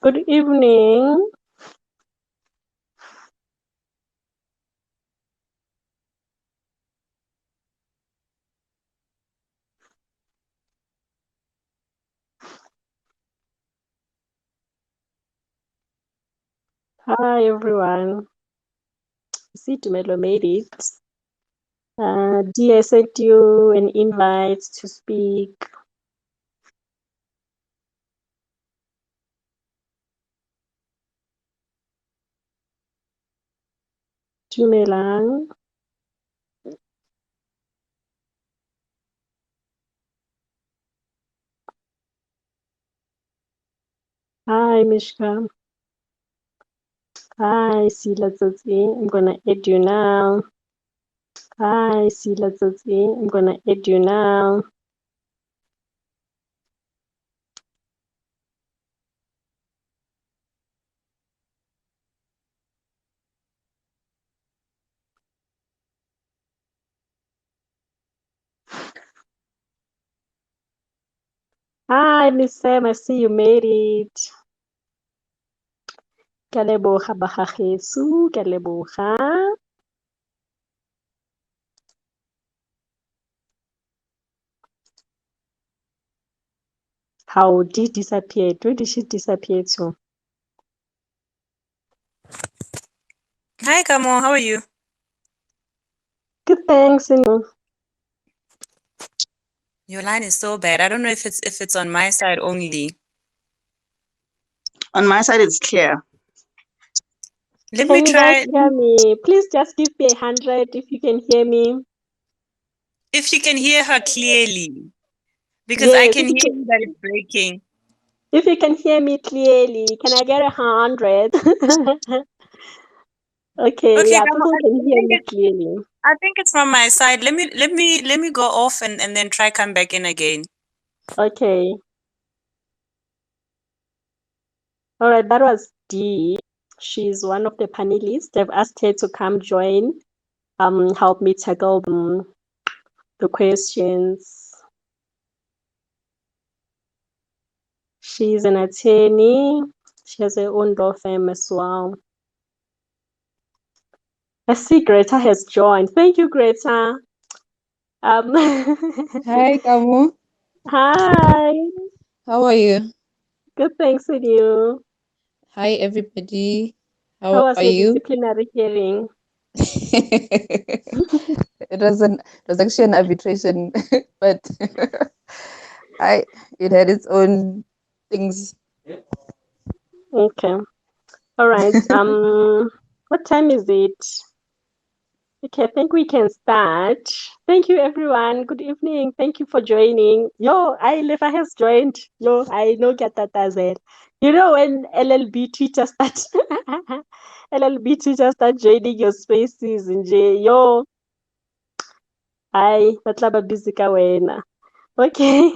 Good evening. Hi, everyone. See, Tumelo made it. Dia sent you an invite to speak. Tumelang. Hi, Mishka. Hi, Sila Tsotsi. I'm gonna add you now. Hi, Sila Tsotsi. I'm gonna add you now. Hi, Miss Sam. I see you made it. Ke a leboga bagagetso, ke a leboga. How did disappear? Where did she disappear to? Hi, Kamo. How are you? Good, thanks. And you? Your line is so bad. I don't know if it's on my side only. On my side, it's clear. Let me Can you guys try. hear me? Please just give me 100 if you can hear me. If you can hear her clearly, because I Yes, can hear you that it's breaking. if you can hear me clearly, can I get 100? Okay, Okay, yeah, Kamo. people can hear me clearly. I think it's from my side. Let me go off and then try come back in again. Okay. All right, that was Dee. She's one of the panelists. I've asked her to come join, help me tackle the questions. She's an attorney. She has her own law firm as well. I see Greta has joined. Thank you, Greta. Hi, Kamu. Hi. How are you? Good, thanks with you. Hi, everybody. How How was are your you? disciplinary hearing? It was actually an arbitration, but I it had its own things. Okay. All right. What time is it? Okay, I think we can start. Thank you, everyone. Good evening. Thank you for joining. Yo, Lefa has joined. Yo, I know Gatatazel. You know when LLB teachers start LLB teachers start joining your spaces in J. Yo, hi, batlaba busy ka wena. Okay.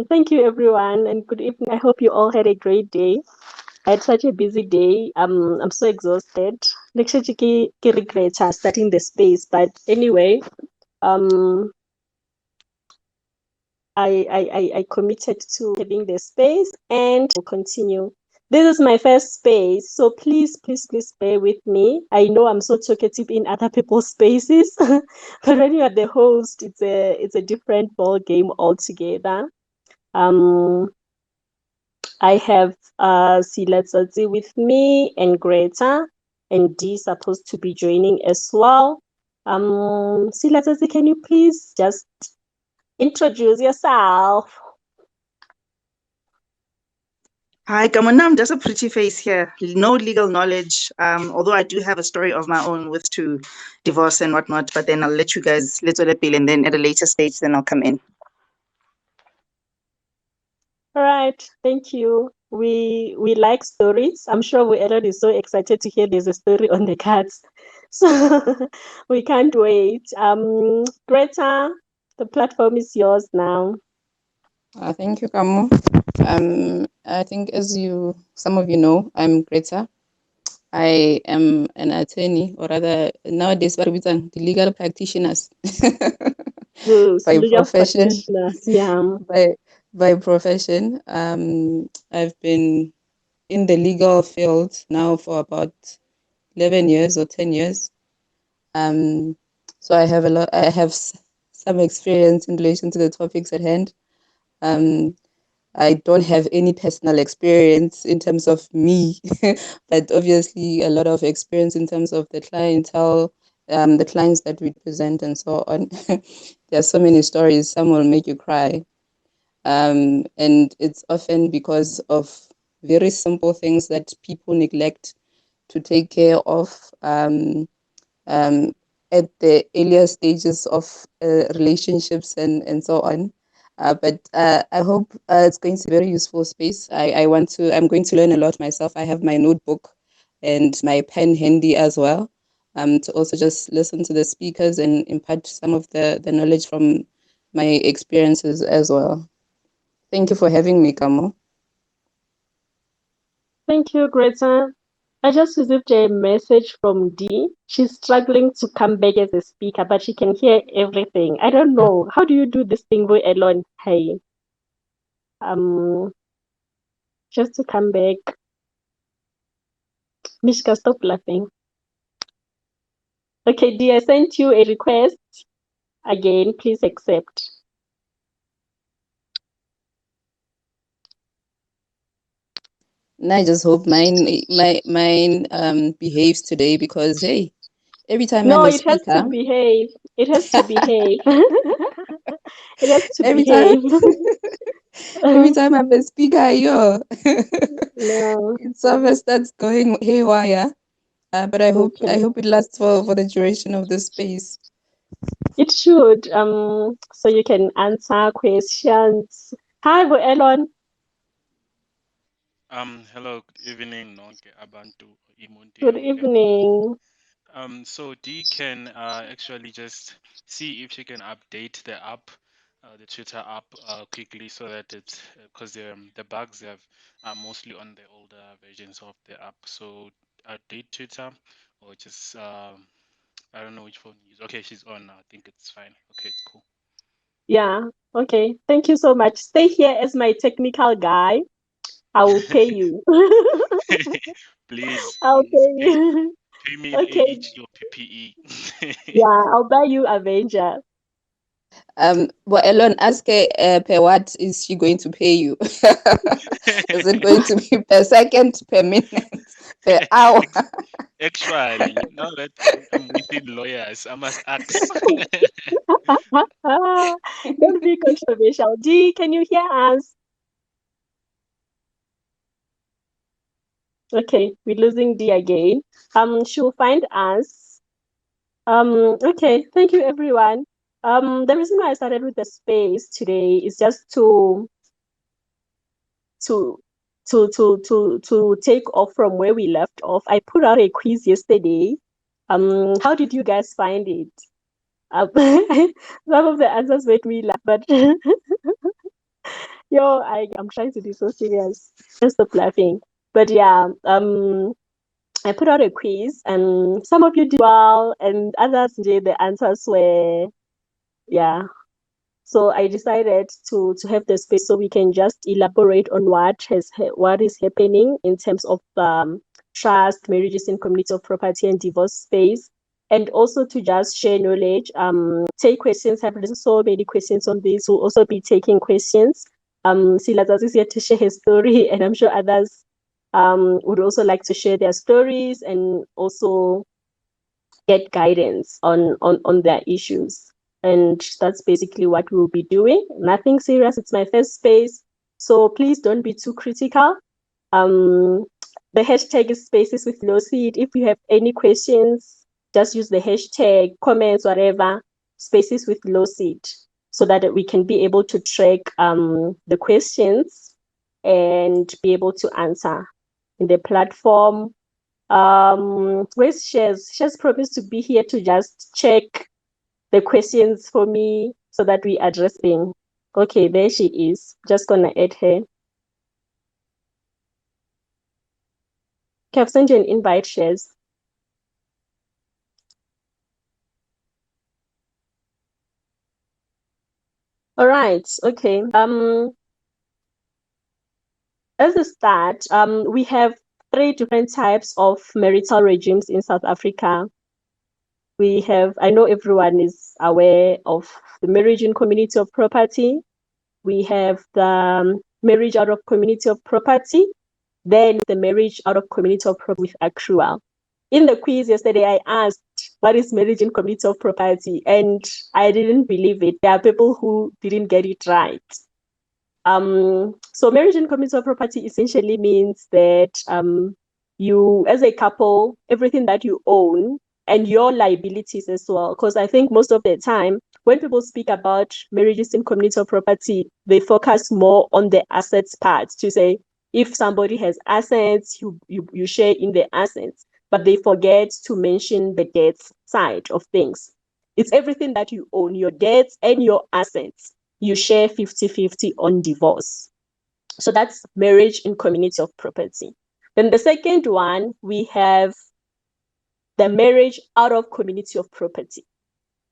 Thank you, everyone, and good evening. I hope you all had a great day. I had such a busy day. I'm so exhausted. Lecture ke regret starting the space, but anyway, um, I committed to having the space and will continue. This is my first space, so please bear with me. I know I'm so talkative in other people's spaces, but when you are the host, it's a different ball game altogether. I have Sila Tsatsi with me and Greta, and Dee supposed to be joining as well. Sila Tsatsi, can you please just introduce yourself? Hi, Kamuna. I'm just a pretty face here. No legal knowledge. Although I do have a story of my own with to divorce and whatnot. But then I'll let you guys little appeal, and then at a later stage, then I'll come in. All right, thank you. We like stories. I'm sure we already so excited to hear there's a story on the cards. So we can't wait. Greta, the platform is yours now. Thank you, Kamu. I think some of you know, I'm Greta. I am an attorney, or rather, nowadays, what we the legal practitioners Yes, by legal profession. practitioners. Yeah. by profession. I've been in the legal field now for about 11 years or 10 years. So I have some experience in relation to the topics at hand. Um, I don't have any personal experience in terms of me, but obviously a lot of experience in terms of the clientele, the clients that we present, and so on. There are so many stories. Some will make you cry. And it's often because of very simple things that people neglect to take care of. Um, at the earlier stages of relationships and so on. But I hope it's going to be a very useful space. I'm going to learn a lot myself. I have my notebook and my pen handy as well, to also just listen to the speakers and impart some of the knowledge from my experiences as well. Thank you for having me, Kamo. Thank you, Greta. I just received a message from D. She's struggling to come back as a speaker, but she can hear everything. I don't know. How do you do this thing boy alone? Hey, um, just to come back. Mishka, stop laughing. Okay, D, I sent you a request. Again, please accept. And I just hope mine behaves today, because hey, every time I'm No, a it has to speaker, behave. It has to behave. It has to every time behave. every time I'm a speaker, yo, No, it's always starts going haywire. But I okay. hope it lasts for the duration of the space. It should. So you can answer questions. Hi, Elon. Hello, good evening, nonke abantu imonti Good yonke. evening. So Dee can actually just see if she can update the app, the Twitter app, quickly, so that it's because the bugs have are mostly on the older versions of the app. So update Twitter, or just I don't know which phone you use. Okay, she's on now. I think it's fine. Okay, cool. Yeah. Okay. Thank you so much. Stay here as my technical guy. I will pay you. Please, I'll please pay you. pay me in Okay. each your PPE. Yeah, I'll buy you Avenger. Well, Elon, ask her per what is she going to pay you? Is it going to be per second, per minute, per hour? Actually, now that I'm within lawyers, I must ask. Don't be controversial. D, can you hear us? Okay, we're losing D again. She'll find us. Okay, thank you everyone. The reason why I started with the space today is just to to take off from where we left off. I put out a quiz yesterday. How did you guys find it? Some of the answers made me laugh, but yo, I'm trying to be so serious. Just stop laughing. But yeah, I put out a quiz, and some of you did well, and others did. The answers were, yeah. So I decided to have the space so we can just elaborate on what is happening in terms of trust, marriages in community of property, and divorce space, and also to just share knowledge. Take questions. Have received so many questions on this. We'll also be taking questions. Silazaz is here to share his story, and I'm sure others would also like to share their stories and also get guidance on their issues. And that's basically what we'll be doing. Nothing serious. It's my first space. So please don't be too critical. Um, the hashtag is Spaces with Lawseed. If you have any questions, just use the hashtag, comments, whatever, Spaces with Lawseed, so that we can be able to track the questions and be able to answer in the platform. Where's Shares? Shares promised to be here to just check the questions for me so that we address them. Okay, there she is. Just gonna add her. Okay, I've sent you an invite, Shares. All right. Okay. as a start, we have 3 different types of marital regimes in South Africa. We have, I know everyone is aware of the marriage in community of property. We have the marriage out of community of property, then the marriage out of community of property with accrual. In the quiz yesterday, I asked, what is marriage in community of property? And I didn't believe it. There are people who didn't get it right. So marriage in community of property essentially means that you, as a couple, everything that you own and your liabilities as well. Because I think most of the time, when people speak about marriages in community of property, they focus more on the assets part to say, if somebody has assets, you share in the assets, but they forget to mention the debts side of things. It's everything that you own, your debts and your assets. You share 50-50 on divorce. So that's marriage in community of property. Then the second one, we have the marriage out of community of property.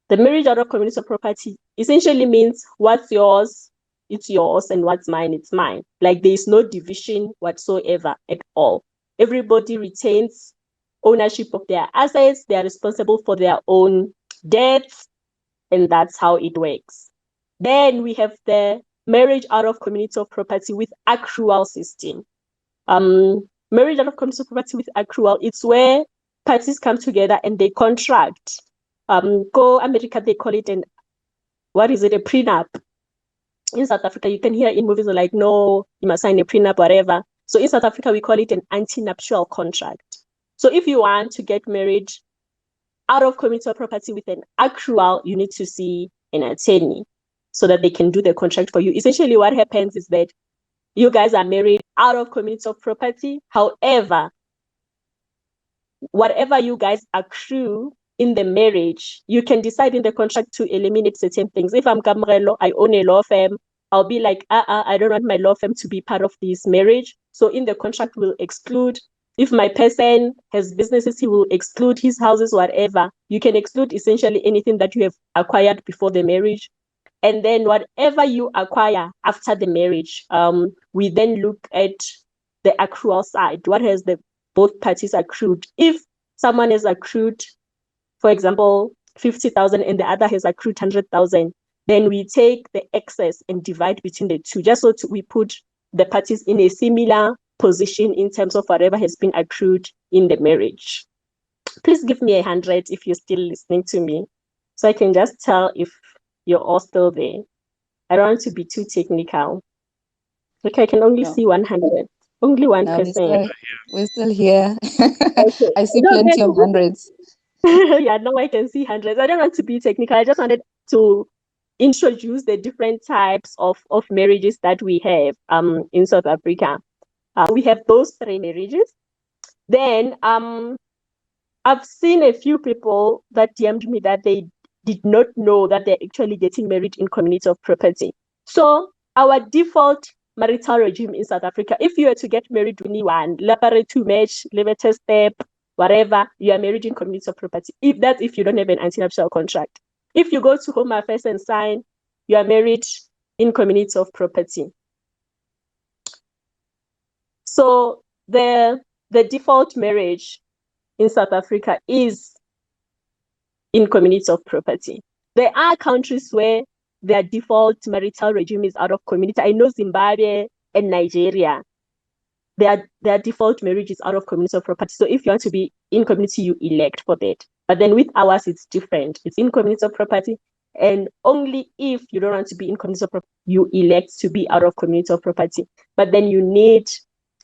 The marriage out of community of property essentially means what's yours, it's yours, and what's mine, it's mine. Like there is no division whatsoever at all. Everybody retains ownership of their assets. They are responsible for their own debts, and that's how it works. Then we have the marriage out of community of property with accrual system. Marriage out of community of property with accrual, it's where parties come together and they contract. Go America, they call it a prenup. In South Africa, you can hear in movies like, no, you must sign a prenup, whatever. So in South Africa, we call it an anti-nuptial contract. So if you want to get married out of community of property with an accrual, you need to see an attorney so that they can do the contract for you. Essentially, what happens is that you guys are married out of community of property. However, whatever you guys accrue in the marriage, you can decide in the contract to eliminate certain things. If I'm Kamrelo, I own a law firm, I'll be like, I don't want my law firm to be part of this marriage. So in the contract, we'll exclude. If my person has businesses, he will exclude his houses, whatever. You can exclude essentially anything that you have acquired before the marriage. And then whatever you acquire after the marriage, we then look at the accrual side. What has the both parties accrued? If someone has accrued, for example, 50,000 and the other has accrued 100,000, then we take the excess and divide between the two, just so we put the parties in a similar position in terms of whatever has been accrued in the marriage. Please give me 100 if you're still listening to me, so I can just tell if you're all still there. I don't want to be too technical. Okay, I can only No. see 100. Only 1%. We're still here. Okay. I see No, plenty of hundreds. yeah, now I can see hundreds. I don't want to be technical. I just wanted to introduce the different types of marriages that we have in South Africa. We have those 3 marriages. Then I've seen a few people that DM'd me that they did not know that they're actually getting married in community of property. So our default marital regime in South Africa, if you were to get married to anyone, to match, limited step, whatever, you are married in community of property. If you don't have an anti-nuptial contract. If you go to Home Affairs and sign, you are married in community of property. So the default marriage in South Africa is in community of property. There are countries where their default marital regime is out of community. I know Zimbabwe and Nigeria, their default marriage is out of community of property. So if you want to be in community, you elect for that. But then with ours, it's different. It's in community of property. And only if you don't want to be in community of property, you elect to be out of community of property. But then you need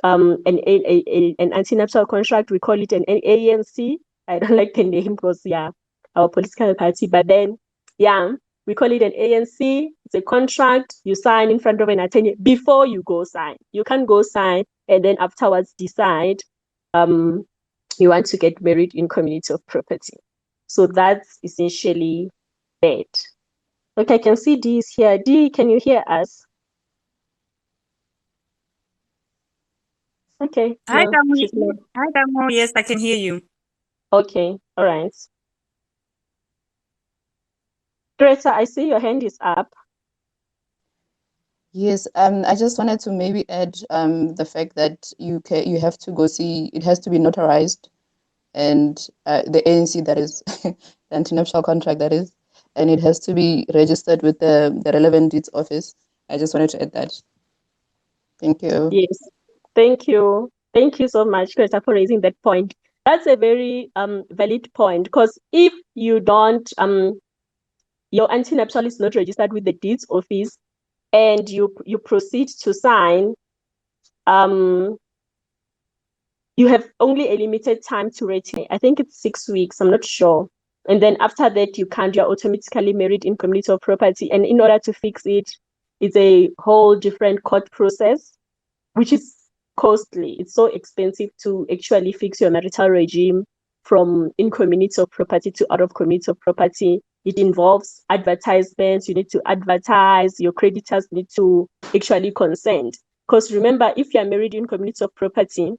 an anti-nuptial contract. We call it an ANC. I don't like the name because, yeah, our political party. But then, yeah, we call it an ANC. It's a contract. You sign in front of an attorney before you go sign. You can't go sign and then afterwards decide you want to get married in community of property. So that's essentially that. Okay, I can see D is here. D, can you hear us? Okay. Hi, No, Damu. she's not. Hi, Damu. Yes, I can hear you. Okay, all right. Greta, I see your hand is up. Yes, I just wanted to maybe add the fact that you have to go see, it has to be notarized, and the ANC, that is the anti-nuptial contract, that is, and it has to be registered with the relevant deeds office. I just wanted to add that. Thank you. Yes. Thank you. Thank you so much, Greta, for raising that point. That's a very valid point, because if you don't your anti-nuptial is not registered with the deeds office and you proceed to sign, um you have only a limited time to retain. I think it's 6 weeks, I'm not sure. And then after that, you're automatically married in community of property. And in order to fix it, it's a whole different court process, which is costly. It's so expensive to actually fix your marital regime from in community of property to out of community of property. It involves advertisements. You need to advertise. Your creditors need to actually consent. Because remember, if you're married in community of property,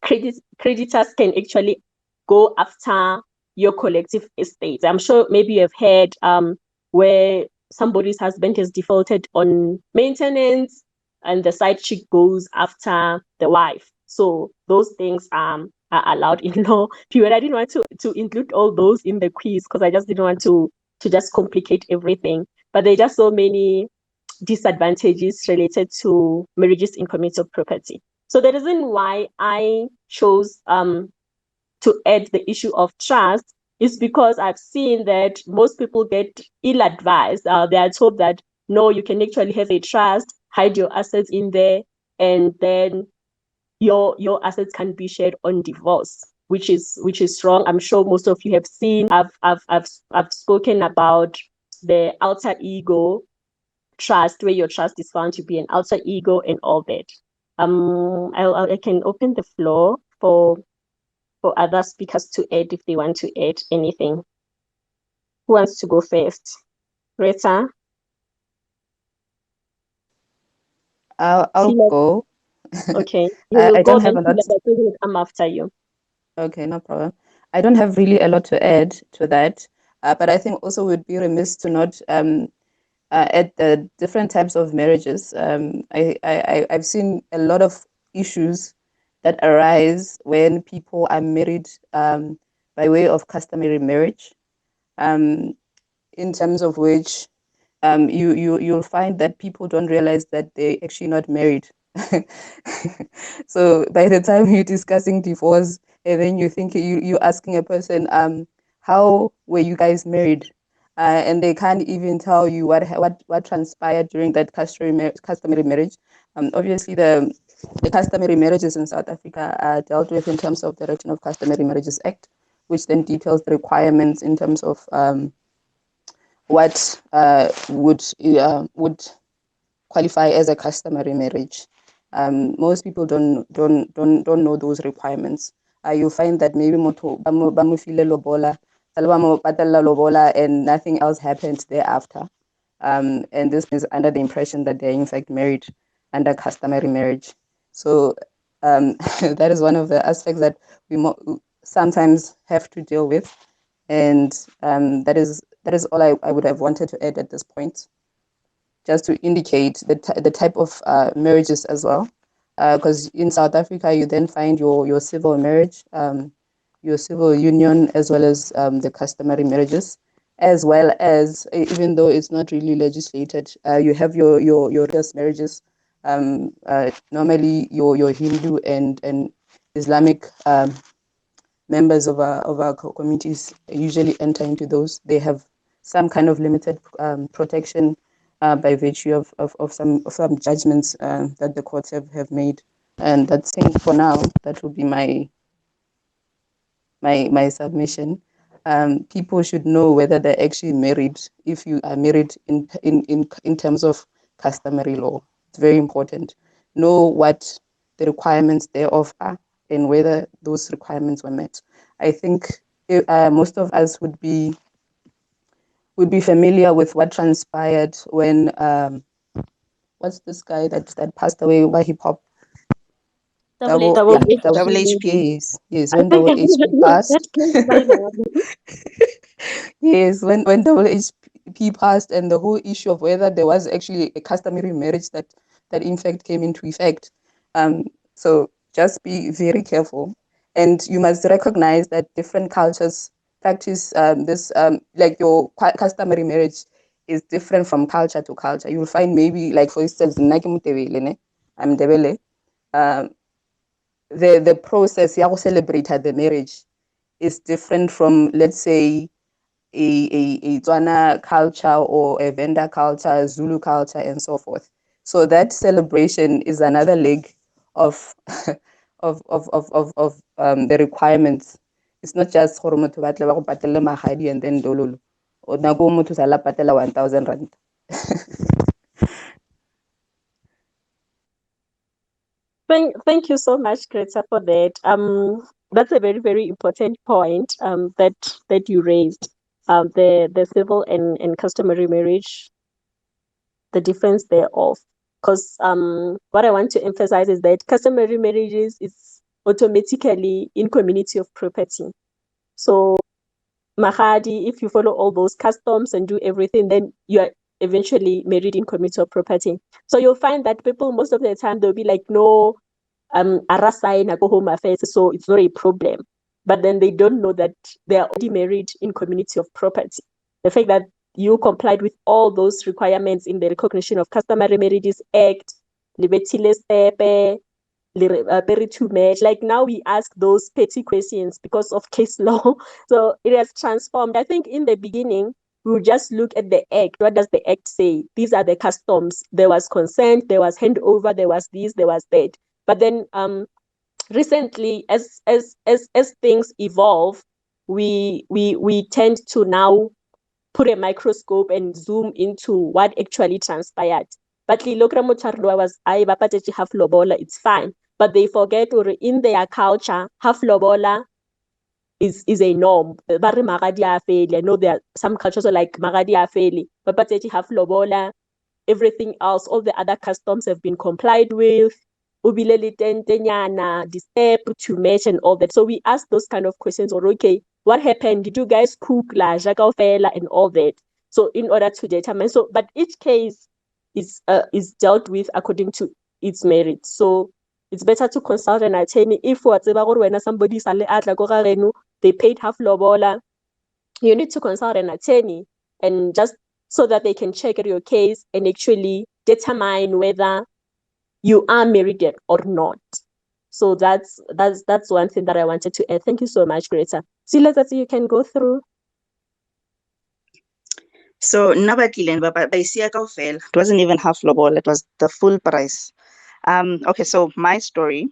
creditors can actually go after your collective estate. I'm sure maybe you have heard where somebody's husband has defaulted on maintenance and the side chick goes after the wife. So those things are allowed in law. Period. I didn't want to include all those in the quiz because I just didn't want to just complicate everything. But there are just so many disadvantages related to marriages in community of property. So the reason why I chose to add the issue of trust is because I've seen that most people get ill-advised. They are told that no, you can actually have a trust, hide your assets in there, and then your assets can be shared on divorce, which is wrong. I'm sure most of you have seen. I've spoken about the alter ego trust, where your trust is found to be an alter ego and all that. I can open the floor for other speakers to add if they want to add anything. Who wants to go first? Rita? I'll Sheila? go. Okay, you will I go, don't have then a lot. Sheila, but we will come after you. Okay, no problem. I don't have really a lot to add to that, but I think also we'd be remiss to not at the different types of marriages. I've seen a lot of issues that arise when people are married by way of customary marriage, um, in terms of which you'll find that people don't realize that they're actually not married. So by the time you're discussing divorce, and then you're asking a person, how were you guys married? And they can't even tell you what transpired during that customary marriage. Obviously, the customary marriages in South Africa are dealt with in terms of the Written of Customary Marriages Act, which then details the requirements in terms of what would qualify as a customary marriage. Most people don't know those requirements. You find that maybe bamu file lobola, lobola, and nothing else happens thereafter. And this is under the impression that they're in fact married under customary marriage. So that is one of the aspects that we sometimes have to deal with, and that is all I would have wanted to add at this point, just to indicate the type of marriages as well. Because in South Africa, you then find your civil marriage, your civil union, as well as the customary marriages, as well as, even though it's not really legislated, you have your religious marriages. Normally, your Hindu and Islamic members of our communities usually enter into those. They have some kind of limited protection by virtue of some judgments that the courts have made. And that's saying for now, that would be my submission. People should know whether they're actually married if you are married in terms of customary law. It's very important. Know what the requirements thereof are and whether those requirements were met. I think most of us would be familiar with what transpired when what's this guy that passed away by hip hop? Double H. Double HPA. Yes, I when think Double I HP heard passed. that came by now. Yes, when Double passed and the whole issue of whether there was actually a customary marriage that in fact came into effect. So just be very careful, and you must recognize that different cultures practice this, like your customary marriage is different from culture to culture. You'll find maybe, like for instance, I'm Ndebele. The process ya go celebrate the marriage is different from, let's say, a Tswana culture or a Venda culture, Zulu culture, and so forth. So that celebration is another leg of the requirements. It's not just gore motho ba tle ba go patelle magadi and then dololo. O nako motho sa la patela 1,000 rand. Thank you so much, Greta, for that. That's a very, very important point that you raised. The civil and customary marriage, the difference thereof. Because what I want to emphasize is that customary marriages is automatically in community of property. So Mahadi, if you follow all those customs and do everything, then you are eventually married in community of property. So you'll find that people most of the time they'll be like, no, Arasai na go home affairs, so it's not a problem. But then they don't know that they are already married in community of property. The fact that you complied with all those requirements in the Recognition of Customary Marriages Act, Libetile Stepe, very too much. Like now we ask those petty questions because of case law. So it has transformed. I think in the beginning, we would just look at the act. What does the act say? These are the customs. There was consent, there was handover, there was this, there was that. But then recently, as things evolve, we tend to now put a microscope and zoom into what actually transpired. But was half lobola, it's fine. But they forget, or in their culture, half lobola is a norm. I know there are some cultures are like magadi afeli, but half lobola, everything else, all the other customs have been complied with. The step to match and all that. So we ask those kind of questions, or okay, what happened? Did you guys cook la fela and all that? So in order to determine, so but each case is dealt with according to its merit. So it's better to consult an attorney. If when somebody they paid half lobola, you need to consult an attorney, and just so that they can check your case and actually determine whether you are married yet or not. So that's one thing that I wanted to add. Thank you so much, Greta. Silas, you can go through. So it wasn't even half lobol, it was the full price. Okay, so my story,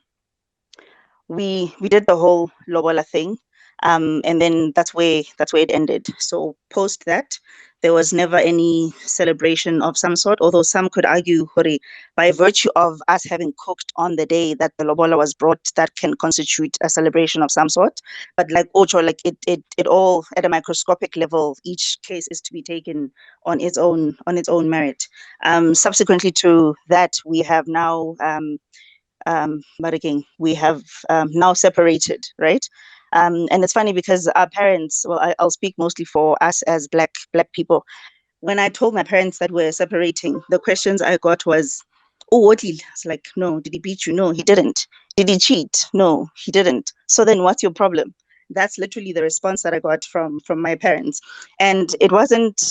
we did the whole lobola thing, and then that's where it ended. So post that, there was never any celebration of some sort, although some could argue, Hori, by virtue of us having cooked on the day that the lobola was brought, that can constitute a celebration of some sort. But like Ocho, like it all at a microscopic level, each case is to be taken on its own merit. Subsequently to that, we have now we have now separated, right? And it's funny because our parents, well, I'll speak mostly for us as black people. When I told my parents that we're separating, the questions I got was, oh, what? It's like, no. Did he beat you? No, he didn't. Did he cheat? No, he didn't. So then what's your problem? That's literally the response that I got from my parents. And it wasn't,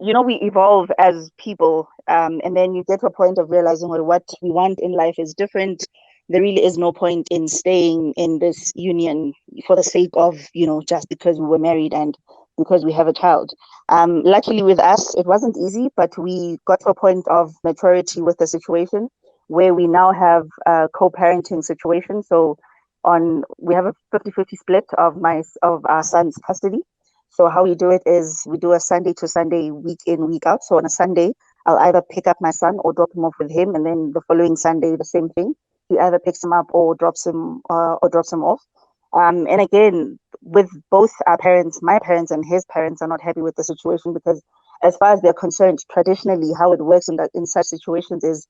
we evolve as people, and then you get to a point of realizing, well, what we want in life is different. There really is no point in staying in this union for the sake of, just because we were married and because we have a child. Luckily with us, it wasn't easy, but we got to a point of maturity with the situation where we now have a co-parenting situation. So we have a 50-50 split of our son's custody. So how we do it is we do a Sunday to Sunday, week in, week out. So on a Sunday, I'll either pick up my son or drop him off with him, and then the following Sunday, the same thing. He either picks him up or drops him off. And again, with both our parents, my parents and his parents are not happy with the situation because, as far as they're concerned, traditionally how it works in such situations is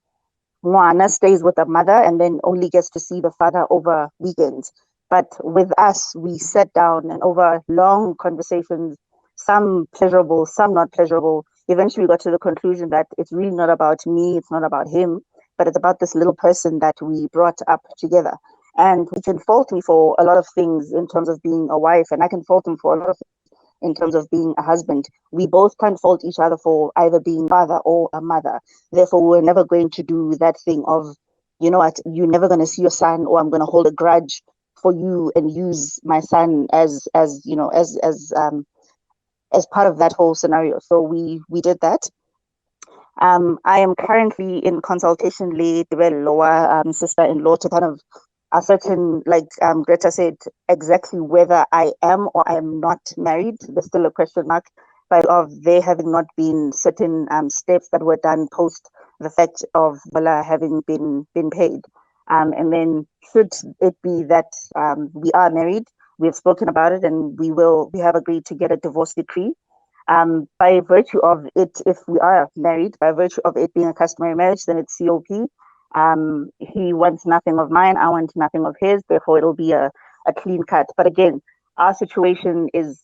Moana stays with the mother and then only gets to see the father over weekends. But with us, we sat down and over long conversations, some pleasurable, some not pleasurable. Eventually, we got to the conclusion that it's really not about me, it's not about him, but it's about this little person that we brought up together. And he can fault me for a lot of things in terms of being a wife, and I can fault him for a lot of in terms of being a husband. We both can't fault each other for either being father or a mother. Therefore, we're never going to do that thing of, you know what, you're never going to see your son, or I'm going to hold a grudge for you and use my son as you know as part of that whole scenario. So we did that. I am currently in consultation with the lower sister-in-law to kind of ascertain, like Greta said, exactly whether I am or I am not married. There's still a question mark, but of there having not been certain steps that were done post the fact of Bala having been paid. And then should it be that we are married, we have spoken about it, and we have agreed to get a divorce decree. By virtue of it, if we are married, by virtue of it being a customary marriage, then it's COP. He wants nothing of mine, I want nothing of his, therefore it'll be a clean cut. But again, our situation is,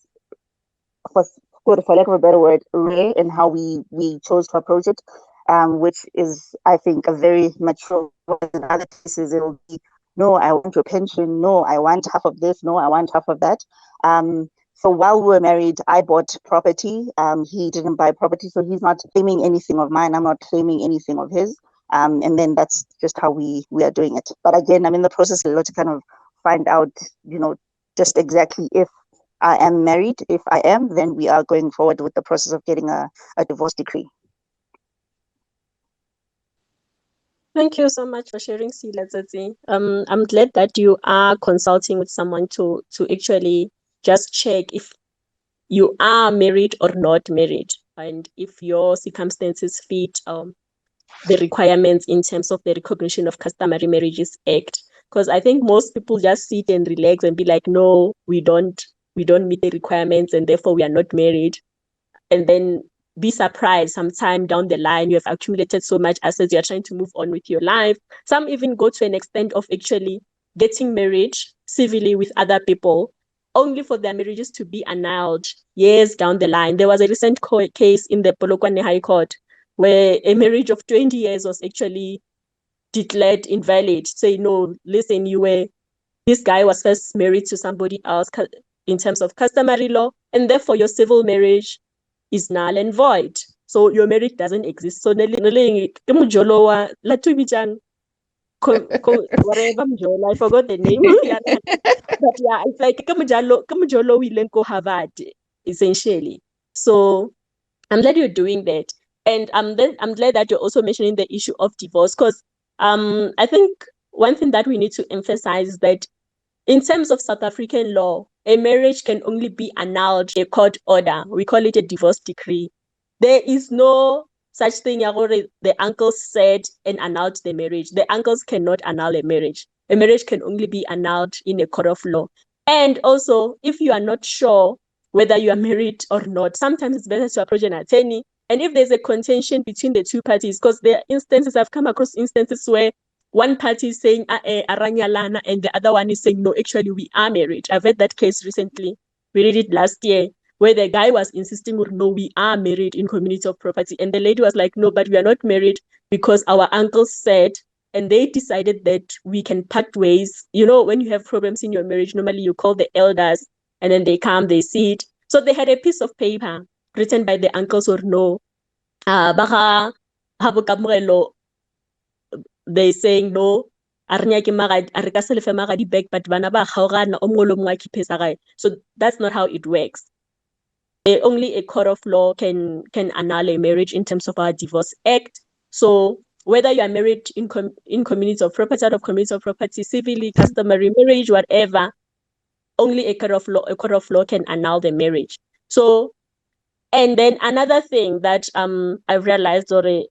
for lack of a better word, rare in how we chose to approach it, which is, I think, a very mature. In other cases, it'll be, no, I want your pension, no, I want half of this, no, I want half of that. So while we were married, I bought property. He didn't buy property, so he's not claiming anything of mine. I'm not claiming anything of his. And then that's just how we are doing it. But again, I'm in the process a lot to kind of find out, just exactly if I am married. If I am, then we are going forward with the process of getting a divorce decree. Thank you so much for sharing, Sila Tsatsi. I'm glad that you are consulting with someone to actually just check if you are married or not married, and if your circumstances fit the requirements in terms of the Recognition of Customary Marriages Act. Because I think most people just sit and relax and be like, no, we don't meet the requirements, and therefore we are not married. And then be surprised sometime down the line, you have accumulated so much assets, you're trying to move on with your life. Some even go to an extent of actually getting married civilly with other people, only for their marriages to be annulled years down the line. There was a recent case in the Polokwane High Court where a marriage of 20 years was actually declared invalid. Say, no, listen, this guy was first married to somebody else in terms of customary law, and therefore your civil marriage is null and void. So your marriage doesn't exist. So whatever I forgot the name. But yeah, it's like Harvard, essentially. So I'm glad you're doing that. And I'm glad that you're also mentioning the issue of divorce, because I think one thing that we need to emphasize is that in terms of South African law, a marriage can only be annulled a court order. We call it a divorce decree. There is no such thing. The uncles said and annulled the marriage. The uncles cannot annul a marriage. A marriage can only be annulled in a court of law. And also, if you are not sure whether you are married or not, sometimes it's better to approach an attorney. And if there's a contention between the two parties, because there are instances, I've come across instances where one party is saying aranyalana and the other one is saying, no, actually we are married. I've read that case recently. We read it last year, where the guy was insisting, no, we are married in community of property. And the lady was like, no, but we are not married because our uncles said, and they decided that we can part ways. When you have problems in your marriage, normally you call the elders and then they come, they see it. So they had a piece of paper written by the uncles or no, they saying no, but so that's not how it works. Only a court of law can annul a marriage in terms of our Divorce Act. So whether you are married in community of property, out of community of property, civilly, customary marriage, whatever, only a court of law can annul the marriage. So, and then another thing that I've realized, or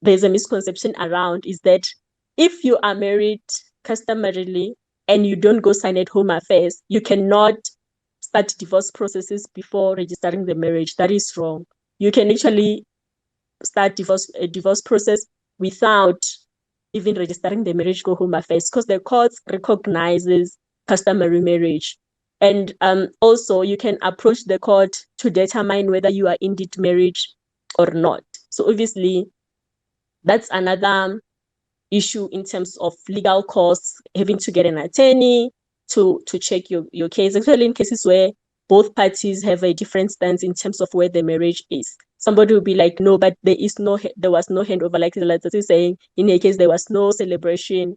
there's a misconception around, is that if you are married customarily and you don't go sign at Home Affairs, you cannot start divorce processes before registering the marriage. That is wrong. You can actually start a divorce process without even registering the marriage, go Home Affairs, because the court recognizes customary marriage. And also you can approach the court to determine whether you are indeed married or not. So obviously that's another issue in terms of legal costs, having to get an attorney to check your case, especially in cases where both parties have a different stance in terms of where the marriage is. Somebody will be like, no, but there was no handover, like the letter is saying, in a case there was no celebration.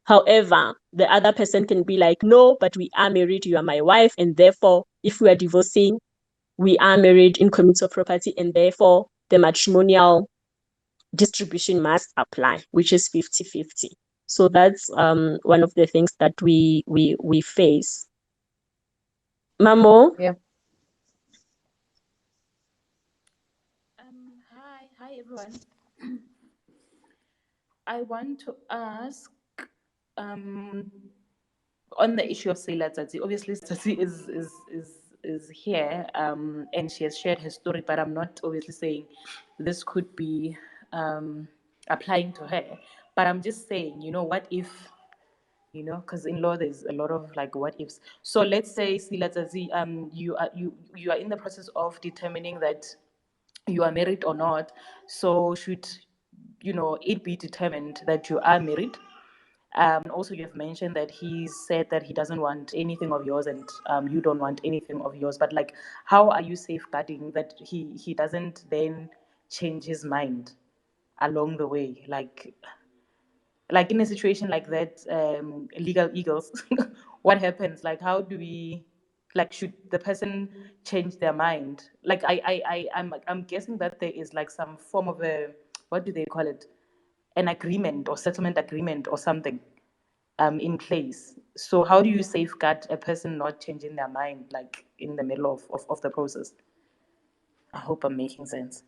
However, the other person can be like, no, but we are married, you are my wife, and therefore, if we are divorcing, we are married in community of property, and therefore the matrimonial distribution must apply, which is 50-50. So that's one of the things that we face. Mamo? Yeah. Hi everyone. I want to ask on the issue of Sela Tsatsi. Obviously, Tsatsi is here and she has shared her story, but I'm not obviously saying this could be applying to her. But I'm just saying, what if, because in law there's a lot of like what ifs. So let's say Sela Tsatsi, you are in the process of determining that you are married or not. So should it be determined that you are married? Also, you have mentioned that he said that he doesn't want anything of yours, and you don't want anything of yours. But like, how are you safeguarding that he doesn't then change his mind along the way? Like in a situation like that, legal eagles, what happens? Like, how do we? Like, should the person change their mind? Like, I'm guessing that there is like some form of a, what do they call it, an agreement or settlement agreement or something in place. So how do you safeguard a person not changing their mind like in the middle of the process? I hope I'm making sense.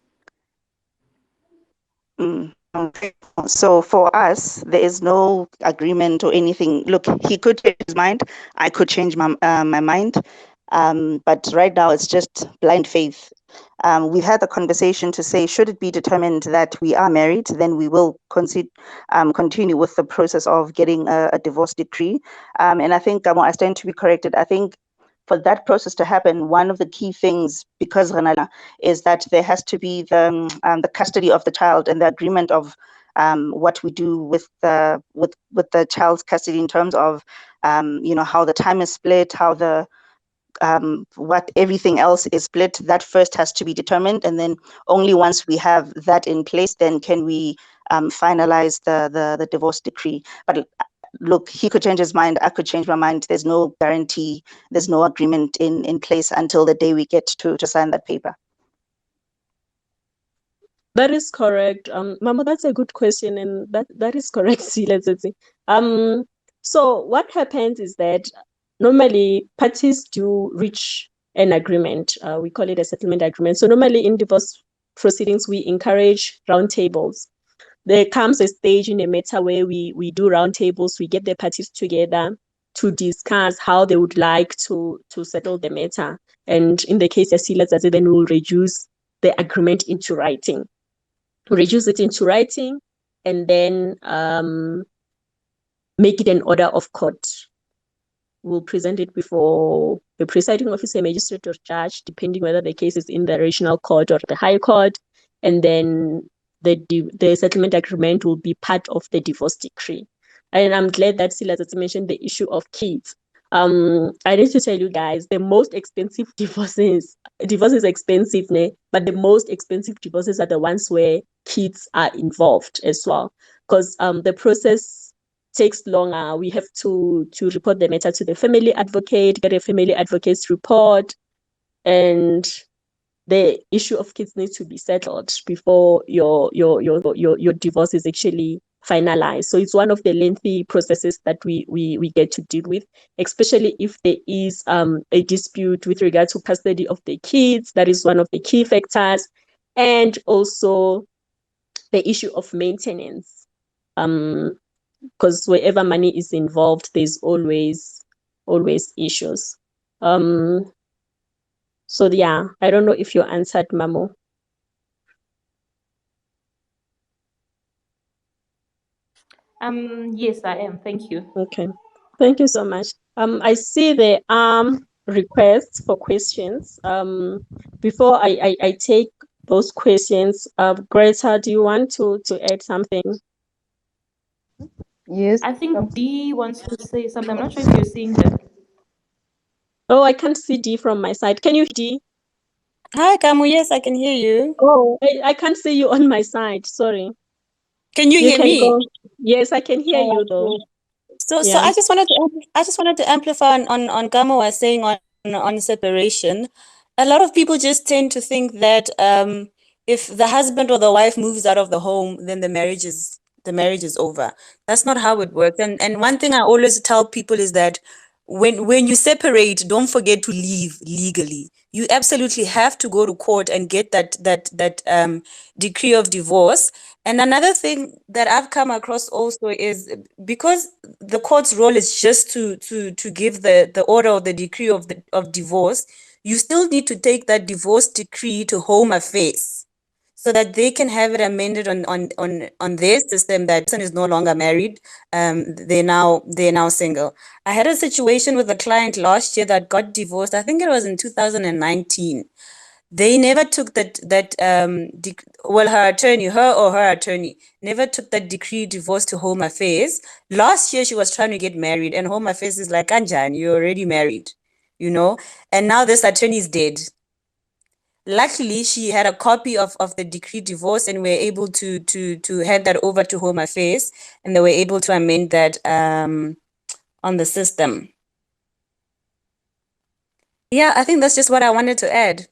Okay. So for us, there is no agreement or anything. Look, he could change his mind. I could change my mind. But right now, it's just blind faith. We've had the conversation to say, should it be determined that we are married, then we will continue with the process of getting a divorce decree. And I think I stand to be corrected. I think for that process to happen, one of the key things, because Ranala, is that there has to be the custody of the child and the agreement of what we do with the child's custody in terms of how the time is split, how the what everything else is split. That first has to be determined, and then only once we have that in place, then can we finalize the divorce decree. But look, he could change his mind, I could change my mind. There's no guarantee, there's no agreement in place until the day we get to sign that paper. That is correct. Mama, that's a good question, and that is correct. See, let's see. So what happens is that normally parties do reach an agreement. We call it a settlement agreement. So normally in divorce proceedings, we encourage roundtables. There comes a stage in a matter where we do roundtables. We get the parties together to discuss how they would like to settle the matter. And in the case of Silas, then we'll reduce the agreement into writing. Reduce it into writing, and then make it an order of court. We'll present it before the presiding officer, magistrate, or judge, depending whether the case is in the regional court or the high court. And then the settlement agreement will be part of the divorce decree. And I'm glad that Silas has mentioned the issue of kids. I need to tell you guys, the most expensive divorce is expensive, but the most expensive divorces are the ones where kids are involved as well. Because the process takes longer. We have to report the matter to the family advocate, get a family advocate's report, and the issue of kids needs to be settled before your divorce is actually finalized. So it's one of the lengthy processes that we get to deal with, especially if there is a dispute with regard to custody of the kids. That is one of the key factors, and also the issue of maintenance. Because wherever money is involved, there's always issues. So yeah, I don't know if you answered, Mamo. Yes, I am. Thank you. Okay. Thank you so much. I see there are requests for questions. Before I take those questions, Greta, do you want to add something? Yes. I think Dee wants to say something. I'm not sure if you're seeing her. Oh, I can't see D from my side. Can you hear D? Hi, Kamu. Yes, I can hear you. Oh, I can't see you on my side. Sorry. Can you You hear can me? go. Yes, I can hear you though. So Yeah. I just wanted to amplify on Gama was saying on separation. A lot of people just tend to think that if the husband or the wife moves out of the home, then the marriage is over. That's not how it works. And one thing I always tell people is that when you separate, don't forget to leave legally. You absolutely have to go to court and get that decree of divorce. And another thing that I've come across also is because the court's role is just to give the order or the decree of divorce, you still need to take that divorce decree to Home Affairs so that they can have it amended on their system that person is no longer married. They're now single. I had a situation with a client last year that got divorced. I think it was in 2019. They never took her attorney never took that decree divorce to Home Affairs. Last year she was trying to get married and Home Affairs is like, Anjan, you're already married, and now this attorney is dead. Luckily she had a copy of the decree divorce and we're able to hand that over to Home Affairs and they were able to amend that on the system. Yeah, I think that's just what I wanted to add.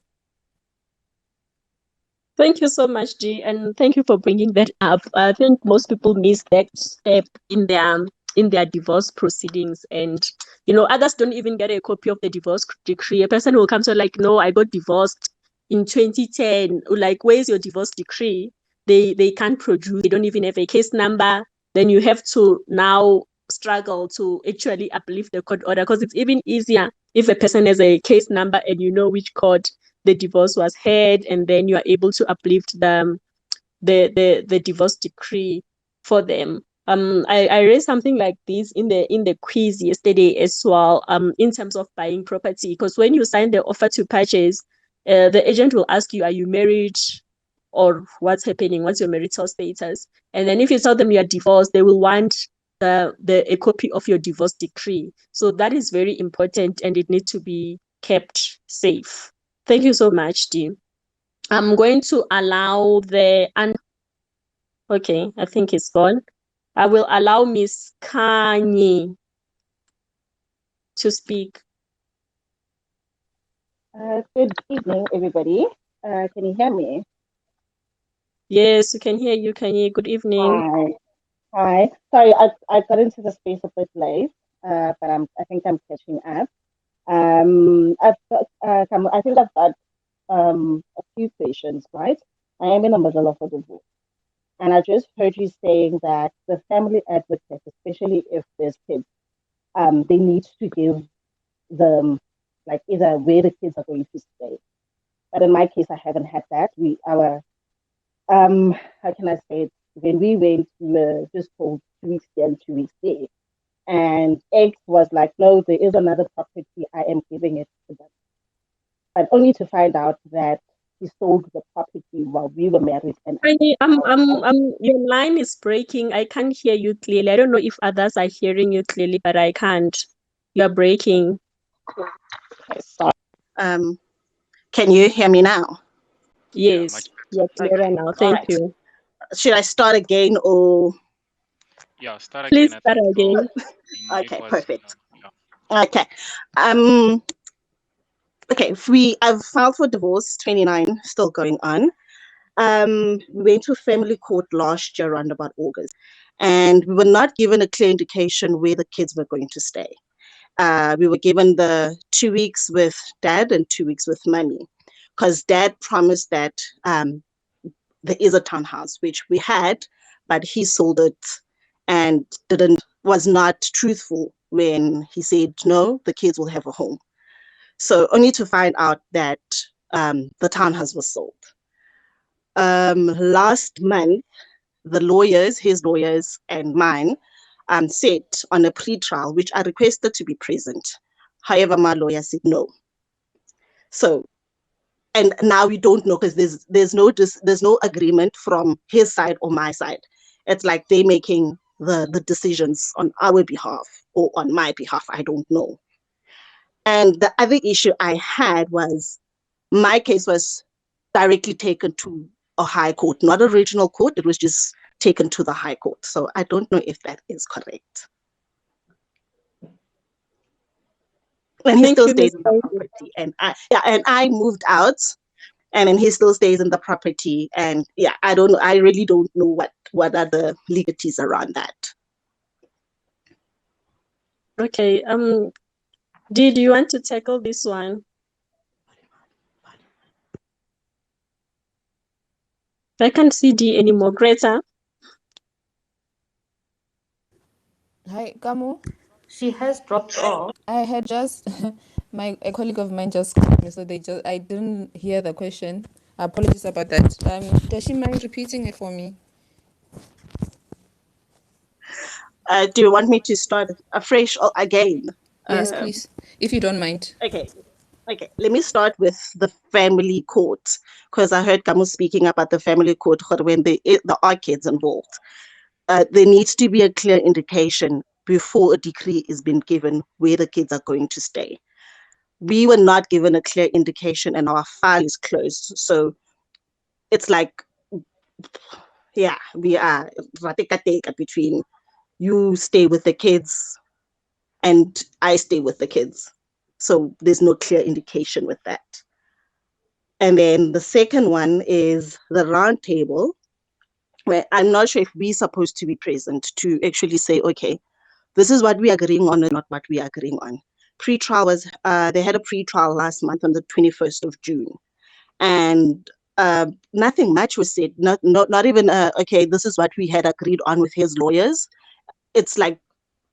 Thank you so much, G, and thank you for bringing that up. I think most people miss that step in their divorce proceedings, and others don't even get a copy of the divorce decree. A person will come to like, no, I got divorced in 2010. Like, where's your divorce decree? They can't produce. They don't even have a case number. Then you have to now struggle to actually uplift the court order because it's even easier if a person has a case number and you know which court the divorce was heard, and then you are able to uplift the divorce decree for them. I read something like this in the quiz yesterday as well. In terms of buying property, because when you sign the offer to purchase, the agent will ask you, are you married? Or what's happening? What's your marital status? And then if you tell them you are divorced, they will want a copy of your divorce decree. So that is very important and it needs to be kept safe. Thank you so much, Dee. I'm going to allow okay, I think it's gone. I will allow Miss Kanye to speak. Good evening, everybody. Can you hear me? Yes, we can hear you, Kanye. Good evening. Hi. Hi. Sorry, I got into the space a bit late, but I think I'm catching up. I've got, I think I've got a few questions, right? I am in the middle of a divorce, and I just heard you saying that the family advocate, especially if there's kids, they need to give them like either where the kids are going to stay. But in my case, I haven't had that. How can I say it? When we went, we were just told 2 weeks here and 2 weeks there. And X was like, no, there is another property. I am giving it to them. But only to find out that he sold the property while we were married. And Kanye, your line is breaking. I can't hear you clearly. I don't know if others are hearing you clearly, but I can't. You're breaking. okay, sorry. Can you hear me now? Yeah, Yes, much you're better. clearer Okay. now. All Thank right. you. Should I start again or? Yeah, start Please again. I start think again. the mic Okay, was perfect. yeah. Okay. Okay, I've filed for divorce 29, still going on. We went to family court last year around about August, and we were not given a clear indication where the kids were going to stay. We were given the 2 weeks with dad and 2 weeks with mummy, because dad promised that there is a townhouse, which we had, but he sold it and was not truthful when he said, no, the kids will have a home. So only to find out that the townhouse was sold. Last month, his lawyers and mine, set on a pre-trial, which I requested to be present. However, my lawyer said no. So, and now we don't know because there's no agreement from his side or my side. It's like they making the decisions on our behalf or on my behalf. I don't know. And the other issue I had was my case was directly taken to a high court, not a regional court. It was just taken to the high court. So I don't know if that is correct. And he Thank still you, Ms. stays in the Lawseed. property. And I moved out, and then he still stays in the property. And yeah, I don't know. I really don't know what are the legalities around that. Okay. Did you want to tackle this one? I can't see D anymore. Greta? Hi, Kamu. She has dropped off. I had just a colleague of mine just called me, so I didn't hear the question. Apologies about that. Does she mind repeating it for me? Do you want me to start afresh or again? Yes, please, if you don't mind. Okay. Okay, let me start with the family court, because I heard Kamu speaking about the family court when there are kids involved. There needs to be a clear indication before a decree is being given where the kids are going to stay. We were not given a clear indication and our file is closed. So it's like, yeah, we are between you stay with the kids and I stay with the kids. So there's no clear indication with that. And then the second one is the round table, where I'm not sure if we're supposed to be present to actually say, okay, this is what we're agreeing on and not what we're agreeing on. Pre-trial was, they had a pre-trial last month on the 21st of June. And nothing much was said, not even, okay, this is what we had agreed on with his lawyers. It's like,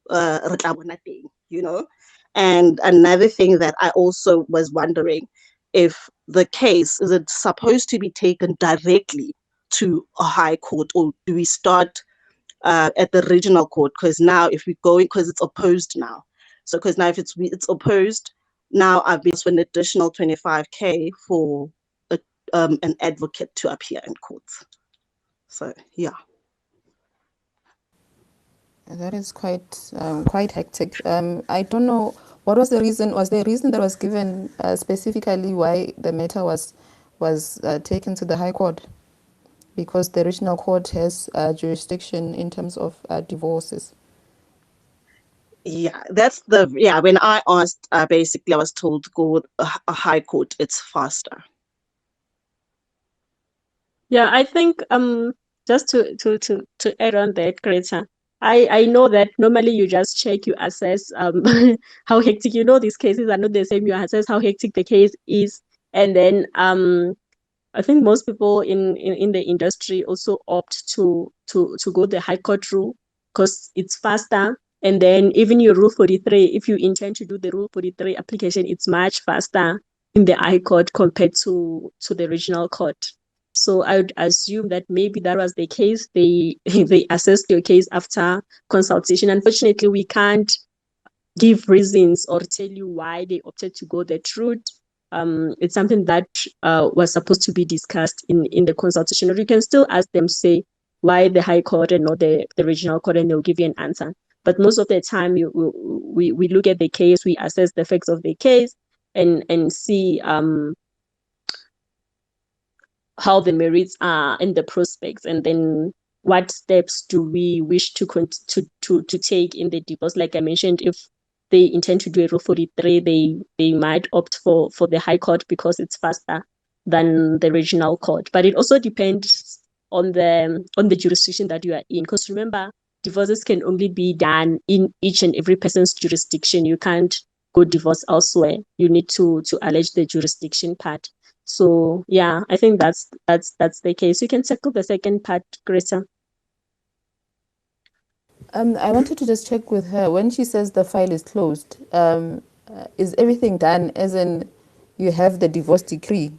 you know. And another thing that I also was wondering, if the case is it supposed to be taken directly to a high court, or do we start at the regional court? Because now if we go, because it's opposed now, so because now if it's opposed now, I've been for an additional 25K for an advocate to appear in court. So yeah. That is quite hectic. I don't know what was the reason. Was there a reason that was given specifically why the matter was taken to the High Court? Because the regional court has jurisdiction in terms of divorces. Yeah, when I asked, basically I was told to go with a high court, it's faster. Yeah, I think just to add on that, Greta, I know that normally you just check, you assess how hectic, these cases are not the same. You assess how hectic the case is, and then I think most people in the industry also opt to go the high court route because it's faster. And then even your Rule 43, if you intend to do the Rule 43 application, it's much faster in the high court compared to the regional court. So I would assume that maybe that was the case. They they assessed your case after consultation. Unfortunately, we can't give reasons or tell you why they opted to go that route. It's something that was supposed to be discussed in the consultation. Or you can still ask them, say, why the High Court and not the regional court, and they'll give you an answer. But most of the time, we look at the case, we assess the facts of the case, and see how the merits are and the prospects, and then what steps do we wish to take in the divorce. Like I mentioned, if they intend to do a Rule 43, they might opt for the High Court because it's faster than the regional court. But it also depends on the jurisdiction that you are in. Because remember, divorces can only be done in each and every person's jurisdiction. You can't go divorce elsewhere. You need to allege the jurisdiction part. So yeah, I think that's the case. You can tackle the second part, Greta. I wanted to just check with her when she says the file is closed. Is everything done? As in, you have the divorce decree?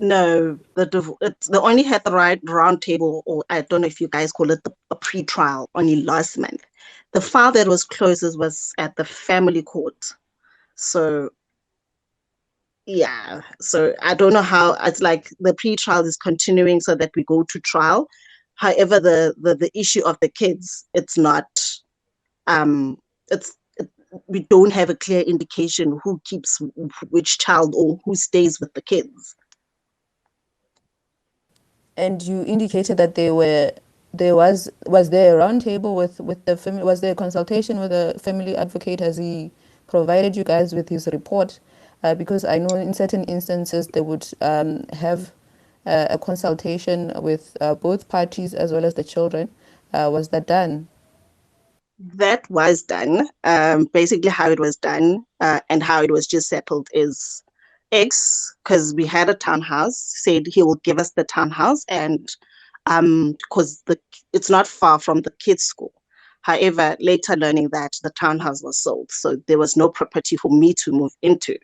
No, they only had the right round table, or I don't know if you guys call it the pre-trial only last month. The file that was closed was at the family court. So yeah, so I don't know how it's like the pre-trial is continuing so that we go to trial. However, the issue of the kids, it's not it's we don't have a clear indication who keeps which child or who stays with the kids. And you indicated that there was there a roundtable with the family? Was there a consultation with the family advocate? Has he provided you guys with his report? Because I know in certain instances they would have a consultation with both parties as well as the children. Was that done? That was done. Basically, how it was done and how it was just settled is X, because we had a townhouse, said he will give us the townhouse, and because it's not far from the kids' school. However, later learning that the townhouse was sold, so there was no property for me to move into.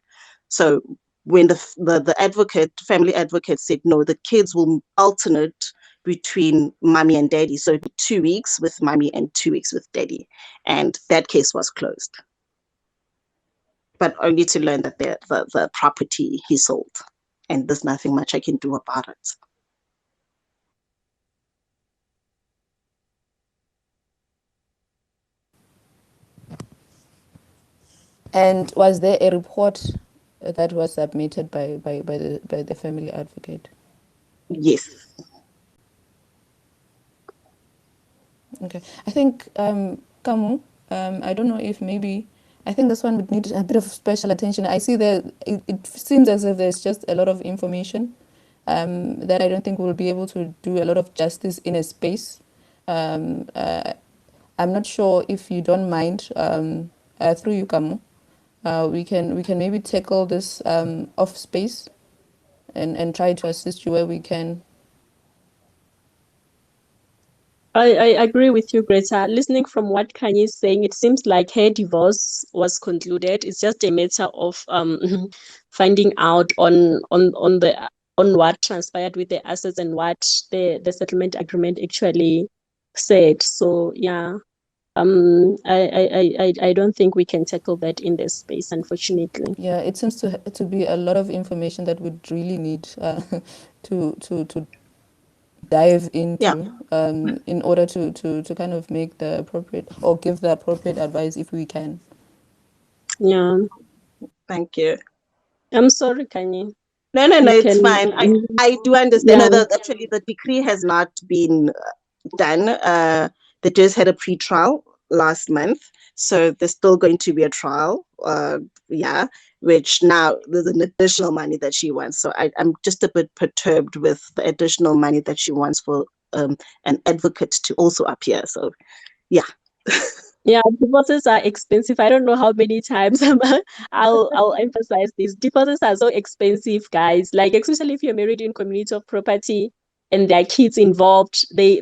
So when the advocate, family advocate, said no, the kids will alternate between mommy and daddy. So 2 weeks with mommy and 2 weeks with daddy. And that case was closed. But only to learn that the property he sold. And there's nothing much I can do about it. And was there a report that was submitted by the family advocate? Yes. Okay. I think, Kamu, I don't know if maybe, I think this one would need a bit of special attention. I see that it seems as if there's just a lot of information that I don't think we'll be able to do a lot of justice in a space. I'm not sure if you don't mind, through you, Kamu, we can maybe tackle this off space and try to assist you where we can. I agree with you, Greta. Listening from what Kanye is saying, it seems like her divorce was concluded. It's just a matter of finding out on what transpired with the assets and what the settlement agreement actually said. So yeah, I don't think we can tackle that in this space, unfortunately. Yeah, it seems to be a lot of information that we'd really need to dive into in order to kind of make the appropriate or give the appropriate advice if we can. Yeah. Thank you. I'm sorry, Kanye. No, it's fine. I do understand. Yeah. No, actually, the decree has not been done. They just had a pre-trial last month, so there's still going to be a trial. Which now there's an additional money that she wants. So I'm just a bit perturbed with the additional money that she wants for an advocate to also appear. So, yeah. Yeah, divorces are expensive. I don't know how many times I'll emphasize this. Divorces are so expensive, guys. Like, especially if you're married in community of property and there are kids involved, they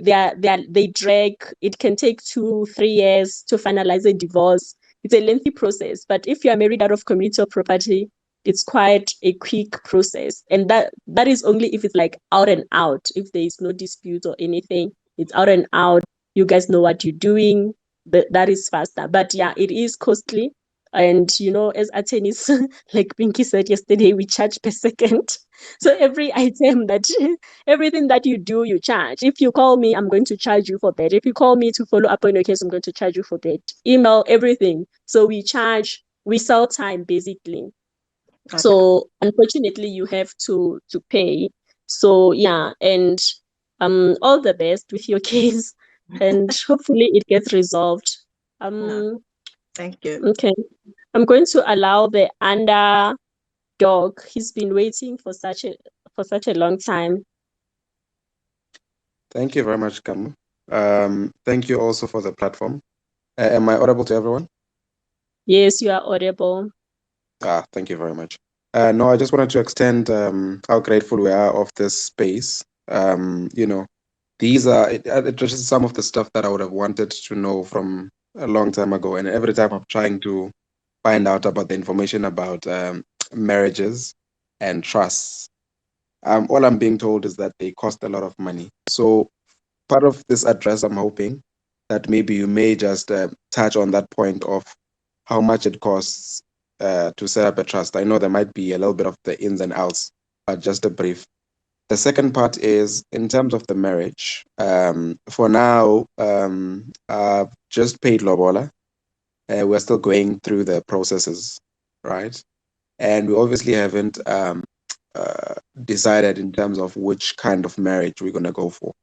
drag. It can take 2-3 years to finalize a divorce. It's a lengthy process. But if you are married out of community of property, it's quite a quick process. And that is only if it's like out and out, if there is no dispute or anything. It's out and out. You guys know what you're doing. That is faster. But yeah, it is costly. And as attorneys, like Pinky said yesterday, we charge per second. So everything that you do, you charge. If you call me, I'm going to charge you for that. If you call me to follow up on your case, I'm going to charge you for that. Email, everything. So we sell time basically. Okay. So unfortunately, you have to pay. So yeah, and all the best with your case, and hopefully it gets resolved. Thank you. Okay, I'm going to allow the underdog. He's been waiting for such a long time. Thank you very much, Kamu. Thank you also for the platform. Am I audible to everyone? Yes, you are audible. Thank you very much. No, I just wanted to extend how grateful we are of this space. These are just some of the stuff that I would have wanted to know from a long time ago. And every time I'm trying to find out about the information about marriages and trusts, all I'm being told is that they cost a lot of money. So part of this address, I'm hoping that maybe you may just touch on that point of how much it costs to set up a trust. I know there might be a little bit of the ins and outs, but just a brief. The second part is in terms of the marriage. For now, I've just paid lobola. We're still going through the processes, right? And we obviously haven't decided in terms of which kind of marriage we're going to go for.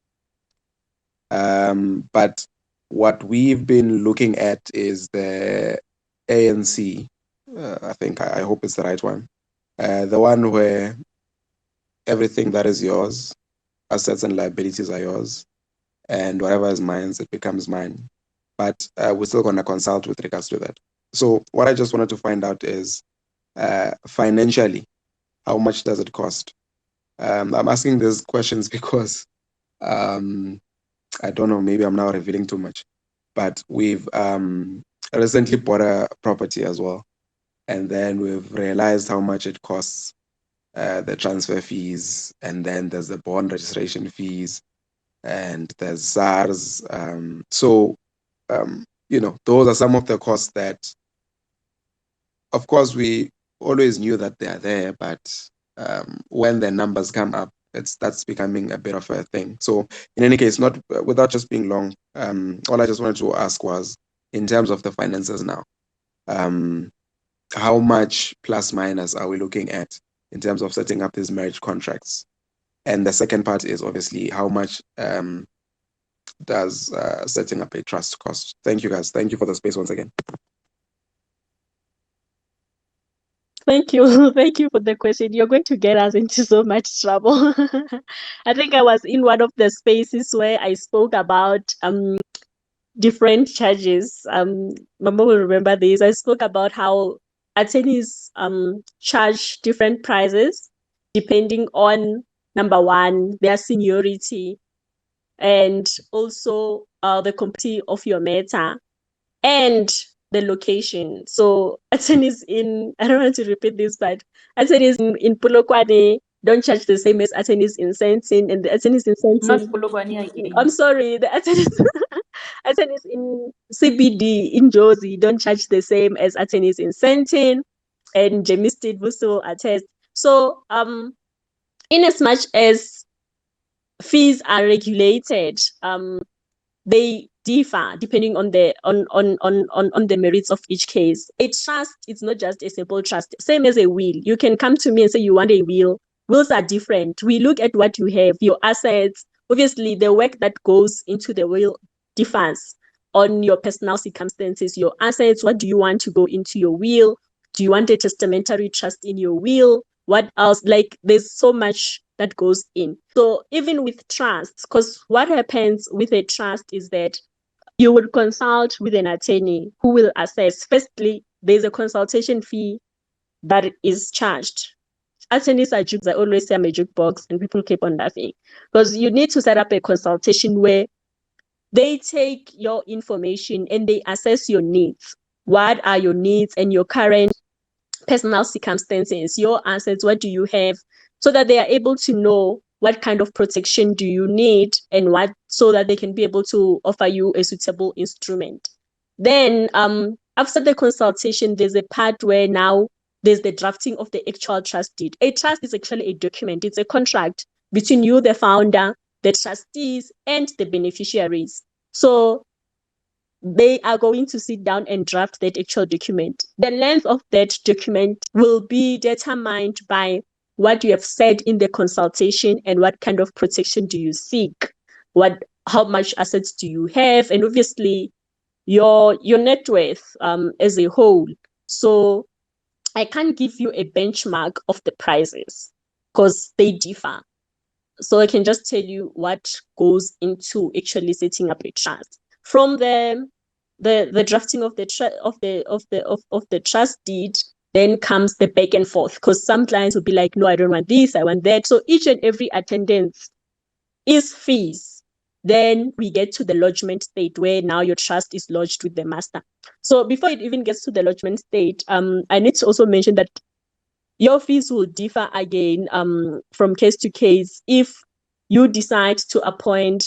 But what we've been looking at is the ANC. I think, I hope it's the right one. The one where everything that is yours, assets and liabilities are yours, and whatever is mine, it becomes mine. But we're still going to consult with regards to that. So what I just wanted to find out is financially, how much does it cost? I'm asking these questions because I don't know, maybe I'm now revealing too much, but we've recently bought a property as well. And then we've realized how much it costs, the transfer fees, and then there's the bond registration fees, and there's SARS. Those are some of the costs that, of course, we always knew that they are there, but when the numbers come up, that's becoming a bit of a thing. So in any case, not without just being long, all I just wanted to ask was, in terms of the finances now, how much plus minus are we looking at in terms of setting up these marriage contracts? And the second part is obviously how much does setting up a trust cost? Thank you, guys. Thank you for the space once again. Thank you. Thank you for the question. You're going to get us into so much trouble. I think I was in one of the spaces where I spoke about different charges. Mama will remember this. I spoke about how attorneys charge different prices depending on, number one, their seniority, and also the complexity of your matter, and the location. So attorneys I don't want to repeat this, but attorneys in Polokwane don't charge the same as attorneys in Sentin, and the attorneys in Not Sentin. Polokwane again. I'm sorry, the attorneys in CBD in Jozi don't charge the same as attorneys in Sentin, and Jamie Steed will still attest. So in as much as fees are regulated, they differ depending on the merits of each case. A trust is not just a simple trust, same as a will. You can come to me and say you want a will. Wills are different. We look at what you have, your assets. Obviously, the work that goes into the will differs on your personal circumstances, your assets. What do you want to go into your will? Do you want a testamentary trust in your will? What else? Like, there's so much that goes in. So even with trusts, because what happens with a trust is that you will consult with an attorney who will assess. Firstly, there's a consultation fee that is charged. Attorneys are jukes. I always say I'm a jukebox, and people keep on laughing because you need to set up a consultation where they take your information and they assess your needs. What are your needs and your current personal circumstances, your assets, what do you have, so that they are able to know what kind of protection do you need and what, so that they can be able to offer you a suitable instrument. Then after the consultation, there's a part where now there's the drafting of the actual trust deed. A trust is actually a document. It's a contract between you, the founder, the trustees, and the beneficiaries. So they are going to sit down and draft that actual document. The length of that document will be determined by what you have said in the consultation and what kind of protection do you seek, how much assets do you have, and obviously your net worth as a whole. So I can't give you a benchmark of the prices because they differ. So I can just tell you what goes into actually setting up a trust. From the drafting of the trust deed, then comes the back and forth, because some clients will be like, no, I don't want this, I want that. So each and every attendance is fees. Then we get to the lodgement state, where now your trust is lodged with the master. So before it even gets to the lodgement state, I need to also mention that your fees will differ again from case to case. If you decide to appoint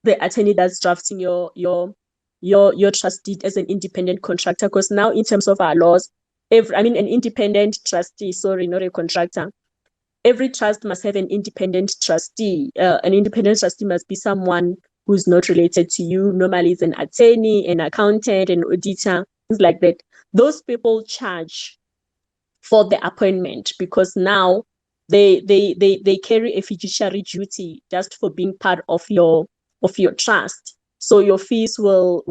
the attorney that's drafting your trust deed as an independent contractor. Because now, in terms of our laws, an independent trustee, sorry, not a contractor. Every trust must have an independent trustee. An independent trustee must be someone who's not related to you. Normally, it's an attorney, an accountant, an auditor, things like that. Those people charge for the appointment because now they carry a fiduciary duty just for being part of your trust. So your fees will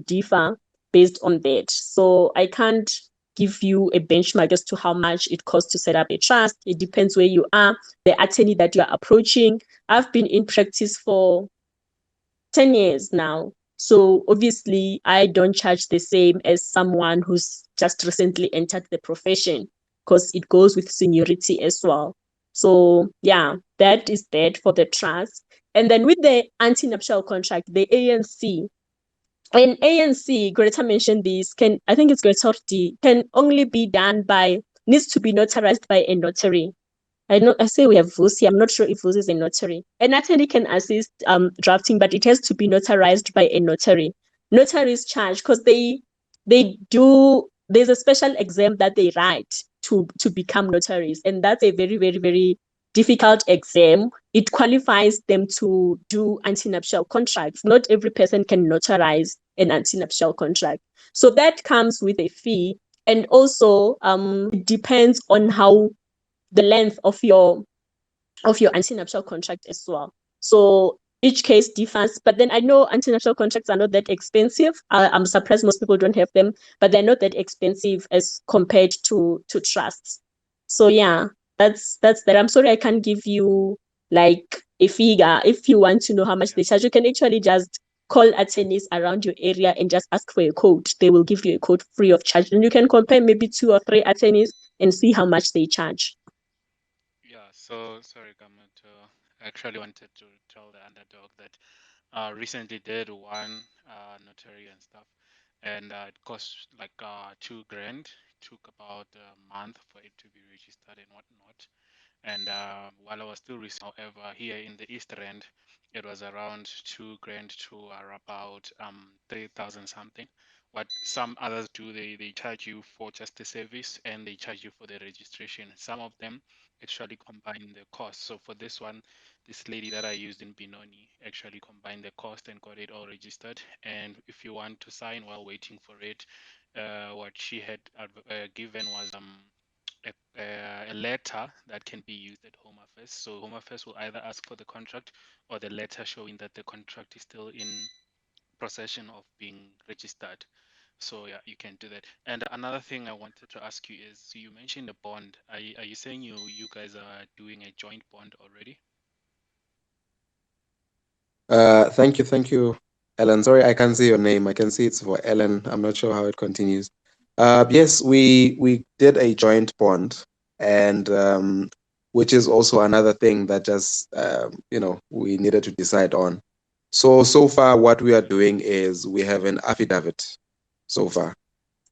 differ based on that. So I can't give you a benchmark as to how much it costs to set up a trust. It depends where you are, the attorney that you're approaching. I've been in practice for 10 years now. So obviously, I don't charge the same as someone who's just recently entered the profession because it goes with seniority as well. So yeah, that is that for the trust. And then with the anti-nuptial contract, the ANC, and ANC, Greta mentioned this, I think it's Greta D, can only be done needs to be notarized by a notary. I say we have Vusi. I'm not sure if Vusi is a notary. A notary can assist drafting, but it has to be notarized by a notary. Notaries charge because they do. There's a special exam that they write to become notaries, and that's a very very very difficult exam. It qualifies them to do anti-nuptial contracts. Not every person can notarize an anti-nuptial contract, so that comes with a fee, and also it depends on how the length of your anti-nuptial contract as well. So each case differs, but then I know anti-nuptial contracts are not that expensive. I'm surprised most people don't have them, but they're not that expensive as compared to trusts. So yeah, that's that. I'm sorry I can't give you like a figure. If you want to know how much they charge, you can actually just call attorneys around your area and just ask for a quote. They will give you a quote free of charge, and you can compare maybe 2 or 3 attorneys and see how much they charge. Yeah, so sorry, Kamato. I actually wanted to tell the underdog that recently did one notary and stuff, and it cost like 2 grand. Took about a month for it to be registered and whatnot. And while I was still recent, however, here in the East End, it was around 2 grand to about 3,000 something. What some others do, they charge you for just the service and they charge you for the registration. Some of them actually combine the cost. So for this one, this lady that I used in Binoni actually combined the cost and got it all registered. And if you want to sign while waiting for it, what she had given was a letter that can be used at Home Affairs. So Home Affairs will either ask for the contract or the letter showing that the contract is still in possession of being registered. So yeah, you can do that. And another thing I wanted to ask you is, you mentioned a bond. Are you saying you guys are doing a joint bond already? Thank you, Ellen. Sorry, I can't see your name. I can see it's for Ellen. I'm not sure how it continues. Yes, we did a joint bond, and which is also another thing that just we needed to decide on. So far, what we are doing is we have an affidavit so far,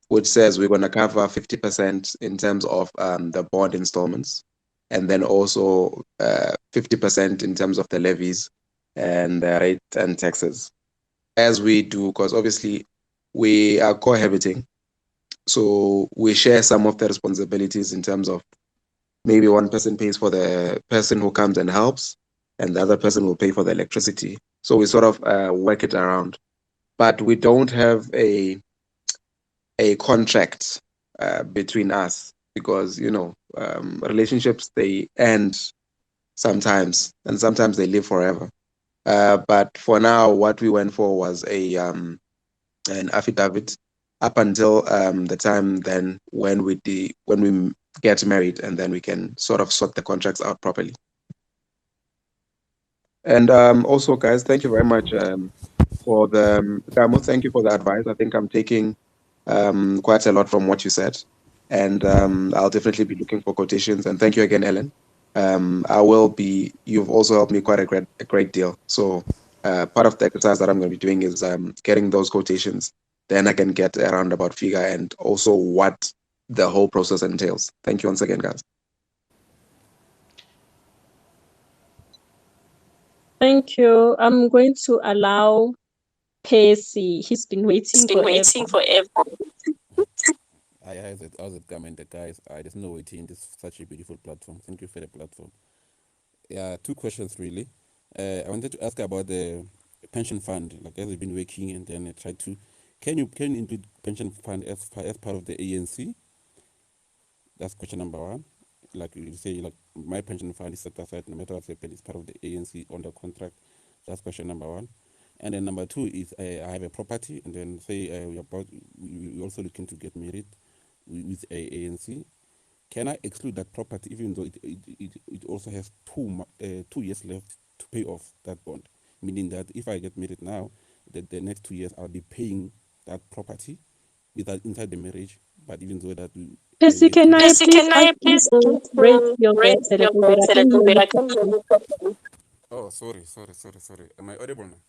which says we're going to cover 50% in terms of the bond installments, and then also 50% in terms of the levies and the rate and taxes, as we do, because obviously we are cohabiting. So we share some of the responsibilities in terms of maybe one person pays for the person who comes and helps, and the other person will pay for the electricity. So we sort of work it around. But we don't have a contract between us because relationships, they end sometimes and sometimes they live forever. But for now, what we went for was an affidavit up until the time then when we get married, and then we can sort of sort the contracts out properly. And also, guys, thank you very much for the Damo. Thank you for the advice. I think I'm taking quite a lot from what you said, and I'll definitely be looking for quotations. And thank you again, Ellen. I will be. You've also helped me quite a great deal. So part of the exercise that I'm going to be doing is getting those quotations. Then I can get a roundabout figure and also what the whole process entails. Thank you once again, guys. Thank you. I'm going to allow Percy. He's been waiting forever. How's it coming, the guys? There's no waiting. This is such a beautiful platform. Thank you for the platform. Yeah, two questions really. I wanted to ask about the pension fund. Like, as you've been working, and then I tried to, can you include pension fund as part of the ANC? That's question number one. Like you say, like my pension fund is set aside no matter what's happened, it's part of the ANC on the contract. That's question number one. And then number two is I have a property, and then say we're also looking to get married with a ANC. Can I exclude that property even though it also has 2 years left to pay off that bond? Meaning that if I get married now, the next 2 years I'll be paying that property without inside the marriage, but even though that we Percy, can exclude I it. please ask you to raise your voice a little bit? I can't hear you properly. Oh, sorry. Am I audible now?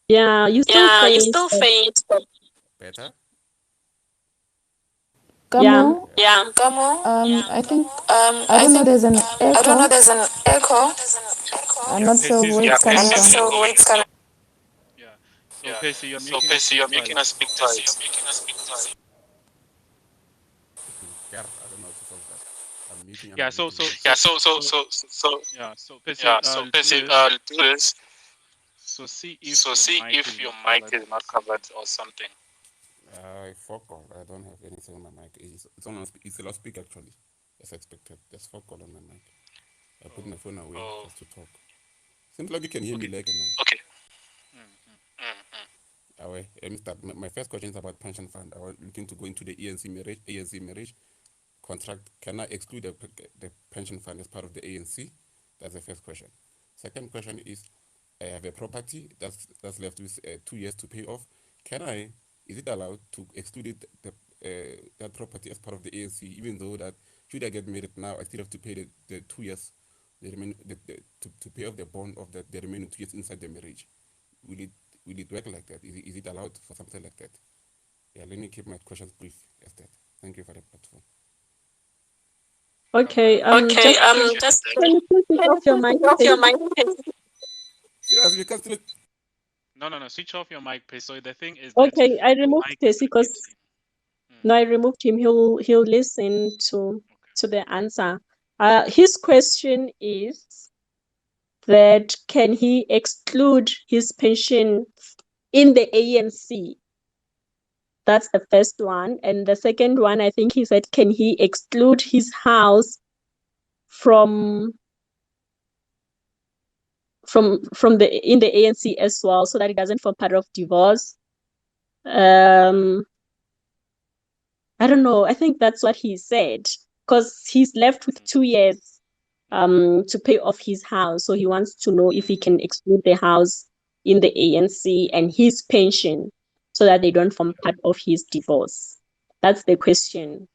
Yeah, you still faint. But Better? yeah. Gamo, I think, I don't know, there's an echo. I'm Yeah, not sure Percy's where it's coming echoing. from. Yeah. So Percy, you're making us speak twice. Yeah, I don't know how to solve that. I'm muting and Yeah. unmuting So myself. yeah. So Percy, I'll do this. So see if your mic is not covered or something. I fuck all. I don't have anything on my mic. It's on. It's a loudspeaker actually, as expected. There's fuck all on my mic. I put my phone away just to talk. Seems like you can hear me Okay. later now. Mm-hmm. Let me start. My first question is about pension fund. I was looking to go into the ANC marriage contract. Can I exclude the pension fund as part of the ANC? That's the first question. Second question is, I have a property that's left with 2 years to pay off. Is it allowed to exclude that property as part of the ANC, even though that should I get married now, I still have to pay the 2 years, to pay off the bond of the remaining 2 years inside the marriage? Will it will it work like that? Is it allowed for something like that? Yeah, let me keep my questions brief as that. Thank you for the platform. Okay. Just Just to check that. can you please switch off your mic, Percy? Seriously, you can still. No. Switch off your mic, Percy. So the thing is that Okay, I your removed mic is Percy because repeating. no, I removed him. He'll listen to Okay. the answer. His question is that can he exclude his pension in the ANC? That's the first one. And the second one, I think he said, can he exclude his house from the in the ANC as well, so that it doesn't form part of divorce? I don't know. I think that's what he said because he's left with 2 years to pay off his house. So he wants to know if he can exclude the house in the ANC and his pension so that they don't form part of his divorce. That's the question.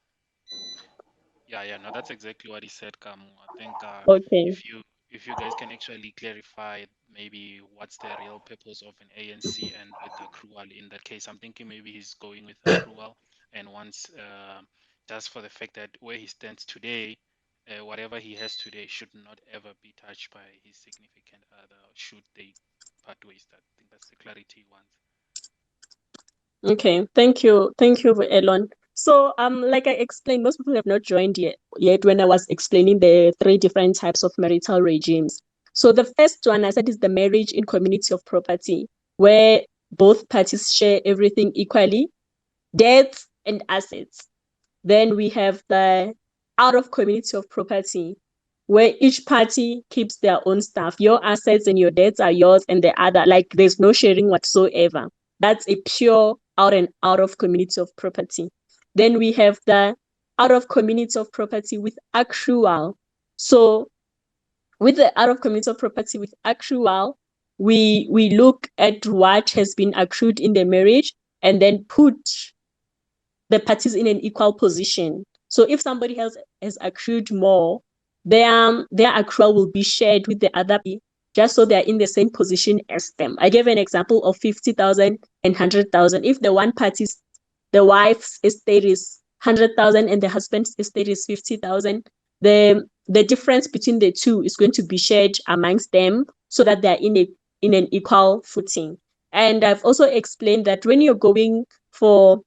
Yeah. No, that's exactly what he said, Kamu. I think Okay. if you guys can actually clarify maybe what's the real purpose of an ANC and with the accrual in that case, I'm thinking maybe he's going with accrual and once just for the fact that where he stands today, whatever he has today should not ever be touched by his significant other should they part ways. I think that's the clarity he wants. Okay. Thank you, Elon. So, like I explained, most people have not joined yet when I was explaining the three different types of marital regimes. So the first one I said is the marriage in community of property, where both parties share everything equally, debts and assets. Then we have the out of community of property, where each party keeps their own stuff. Your assets and your debts are yours, and the other, like there's no sharing whatsoever. That's a pure out and out of community of property. Then we have the out of community of property with accrual. So with the out of community of property with accrual, we look at what has been accrued in the marriage and then put the parties in an equal position. So if somebody else has accrued more, their accrual will be shared with the other party, just so they're in the same position as them. I gave an example of 50,000 and 100,000. If the wife's estate is 100,000 and the husband's estate is 50,000, the the difference between the two is going to be shared amongst them so that they're in an equal footing. And I've also explained that when you're going for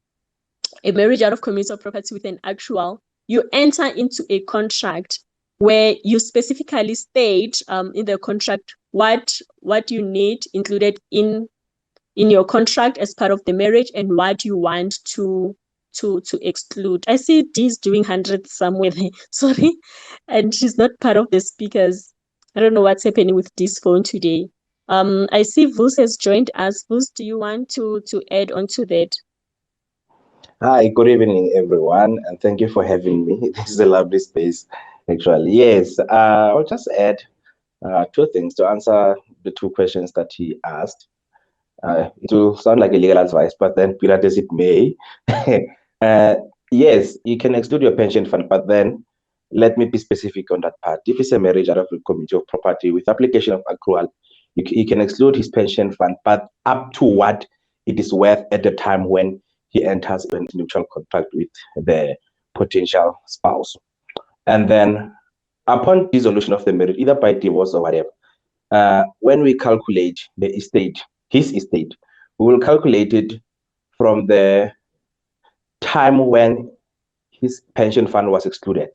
a marriage out of community property with an actual, you enter into a contract where you specifically state in the contract what you need included in your contract as part of the marriage and what you want to exclude. I see Dee's doing hundreds somewhere there. Sorry. And she's not part of the speakers. I don't know what's happening with this phone today. I see Vus has joined us. Vus, do you want to add on to that? Hi, good evening, everyone, and thank you for having me. This is a lovely space, actually. Yes, I'll just add two things to answer the two questions that he asked. It will sound like a legal advice, but then, be that as it may, yes, you can exclude your pension fund, but then let me be specific on that part. If it's a marriage out of a community of property with application of accrual, you can exclude his pension fund, but up to what it is worth at the time when he enters a mutual contract with the potential spouse. And then upon dissolution of the marriage, either by divorce or whatever, when we calculate the estate, his estate, we will calculate it from the time when his pension fund was excluded.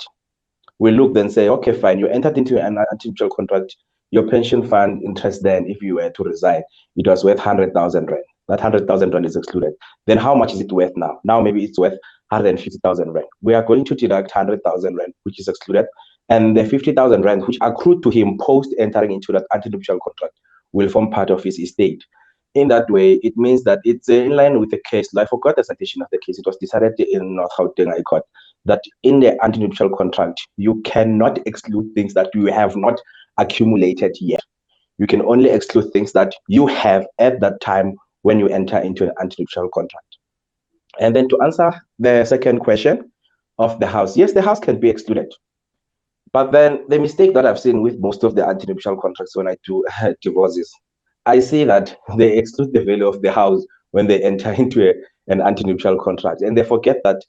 We look then say, okay, fine, you entered into an anti-mutual contract, your pension fund interest then, if you were to resign, it was worth 100,000 rand. That 100,000 rand is excluded. Then how much is it worth now? Now maybe it's worth 150,000 rand. We are going to deduct 100,000 rand, which is excluded, and the 50,000 rand, which accrued to him post entering into that anti-mutual contract, will form part of his estate. In that way, it means that it's in line with the case. I forgot the citation of the case. It was decided in North Gauteng High Court that in the anti-nuptial contract, you cannot exclude things that you have not accumulated yet. You can only exclude things that you have at that time when you enter into an anti-nuptial contract. And then to answer the second question of the house, yes, the house can be excluded. But then the mistake that I've seen with most of the anti-nuptial contracts when I do divorces, I see that they exclude the value of the house when they enter into an anti-nuptial contract, and they forget that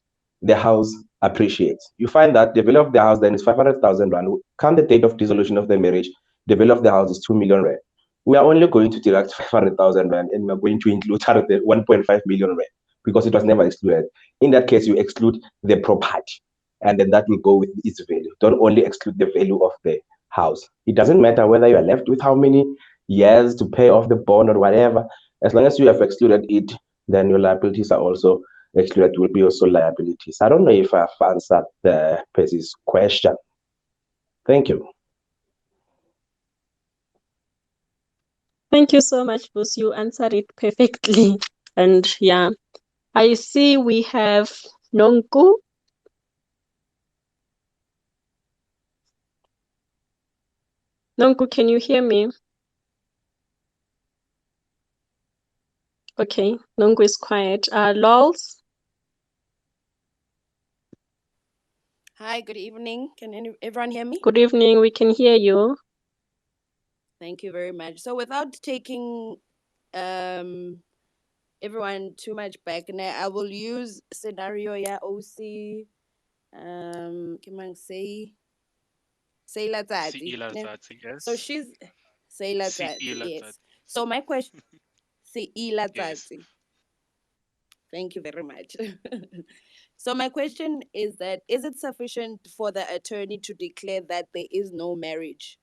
the house appreciates. You find that the value of the house then is 500,000 rand. Come the date of dissolution of the marriage, the value of the house is 2 million rand. We are only going to deduct 500,000 rand, and we're going to include out of the 1.5 million rand because it was never excluded. In that case, you exclude the property, and then that will go with its value. Don't only exclude the value of the house. It doesn't matter whether you are left with how many years to pay off the bond or whatever. As long as you have excluded it, then your liabilities are also excluded, will be also liabilities. I don't know if I've answered the person's question. Thank you. Thank you so much, Bus. You answered it perfectly. And yeah, I see we have Nonku. Nonku, can you hear me? Okay, Nonku is quiet. Lols? Hi, good evening. Can everyone hear me? Good evening, we can hear you. Thank you very much. So without taking everyone too much back, now I will use scenario OC can say Lawseed. Yes. So she's Lawseed, yes. So my question Lawseed. Yes. Thank you very much. So my question is that is it sufficient for the attorney to declare that there is no marriage?